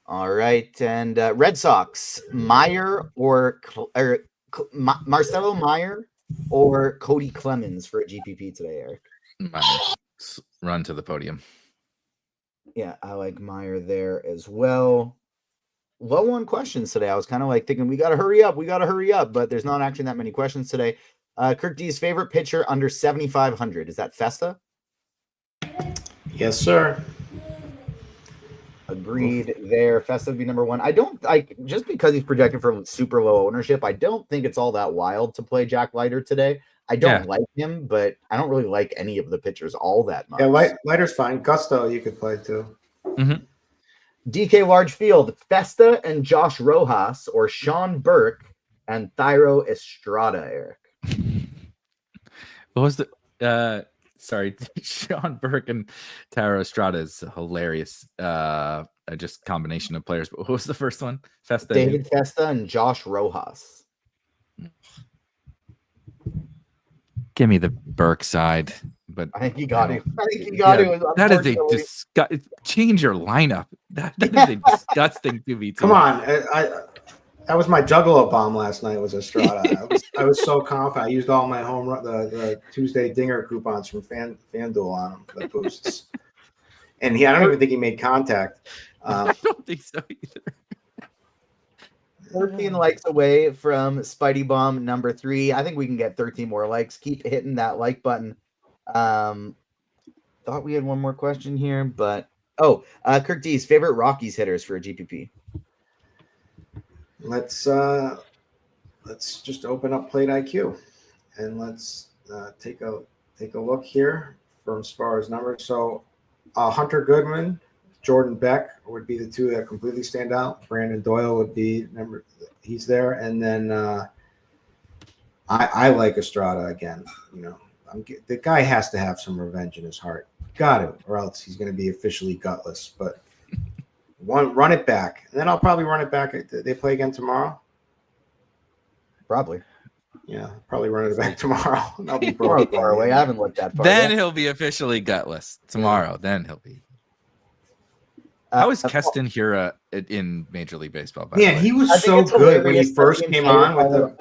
All right. And Red Sox, Meyer or Marcelo Meyer or Cody Clemens for a GPP today, Eric? Meyer. Run to the podium. Yeah, I like Meyer there as well. low on questions today. I was kind of like thinking we got to hurry up, but there's not actually that many questions today. Kirk D's favorite pitcher under 7,500, is that Festa? Yes, sir. Agreed there. Festa would be number one. I don't like, just because he's projected for super low ownership, I don't think it's all that wild to play Jack Leiter today. I don't like him, but I don't really like any of the pitchers all that much. Yeah, Leiter's fine. Gusto you could play too. Mm-hmm. DK Large Field, Festa and Josh Rojas, or Sean Burke and Thairo Estrada, Eric. What was the sorry, Sean Burke and Thairo Estrada is hilarious. Just combination of players. But what was the first one? Festa. David Festa and Josh Rojas. Give me the Burke side, but I think you got to. That is a disgust. Change your lineup. That is a disgusting to me. Come on, that was my Juggalo bomb last night. Was Estrada. I was so confident. I used all my home run, the Tuesday Dinger coupons from FanDuel on him, the boosts. And I don't even think he made contact. I don't think so either. 13 likes away from Spidey Bomb number 3. I think we can get 13 more likes. Keep hitting that like button. Thought we had one more question here, but Kirk D's favorite Rockies hitters for a GPP. Let's just open up Plate IQ and let's take a look here from as far as numbers. So Hunter Goodman, Jordan Beck would be the two that completely stand out. Brandon Doyle would be he's there, and then I like Estrada again. You know, the guy has to have some revenge in his heart. Got to, or else he's going to be officially gutless. But run it back, and then I'll probably run it back. They play again tomorrow. Probably. Yeah, probably run it back tomorrow. I'll be far away. I haven't looked that far. Then he'll be officially gutless tomorrow. Then he'll be. How is Keston Hiura in Major League Baseball? Man, he was so good when he first came on.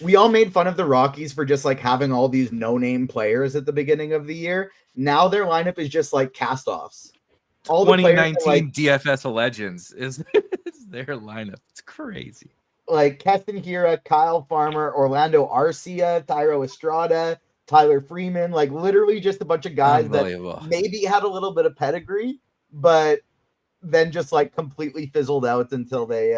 We all made fun of the Rockies for just like having all these no-name players at the beginning of the year. Now their lineup is just like cast-offs. All 2019 DFS Legends is their lineup. It's crazy. Like Keston Hiura, Kyle Farmer, Orlando Arcia, Thairo Estrada, Tyler Freeman, like literally just a bunch of guys that maybe had a little bit of pedigree, but then just like completely fizzled out until they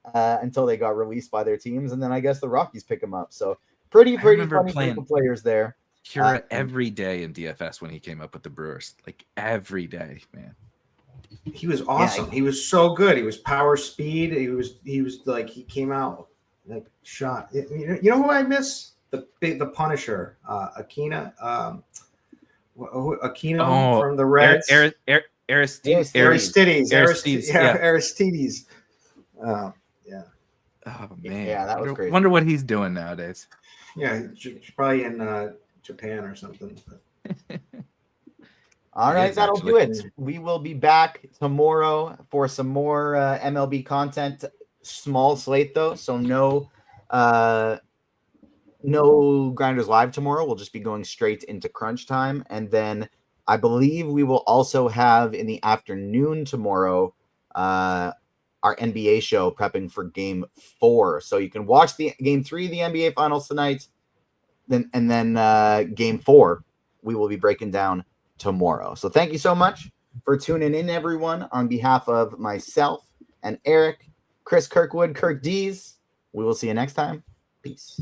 got released by their teams, and then I guess the Rockies pick them up. So pretty funny players there. Hiura every day in DFS when he came up with the Brewers, like every day, man. He was awesome. He was so good. He was power speed. He was like he came out like shot. You know who I miss? The Punisher, Aquino. Aquino from the Reds. Aristides. Aristides. Oh man. Yeah, that was crazy. Wonder what he's doing nowadays. Yeah, he's probably in Japan or something. All right, that'll do it. We will be back tomorrow for some more MLB content. Small slate though, so no Grinders Live tomorrow. We'll just be going straight into crunch time, and then I believe we will also have in the afternoon tomorrow our NBA show prepping for Game 4. So you can watch the Game 3 of the NBA Finals tonight, then Game 4 we will be breaking down tomorrow. So thank you so much for tuning in, everyone. On behalf of myself and Eric, Chris Kirkwood, Kirk D's, we will see you next time. Peace.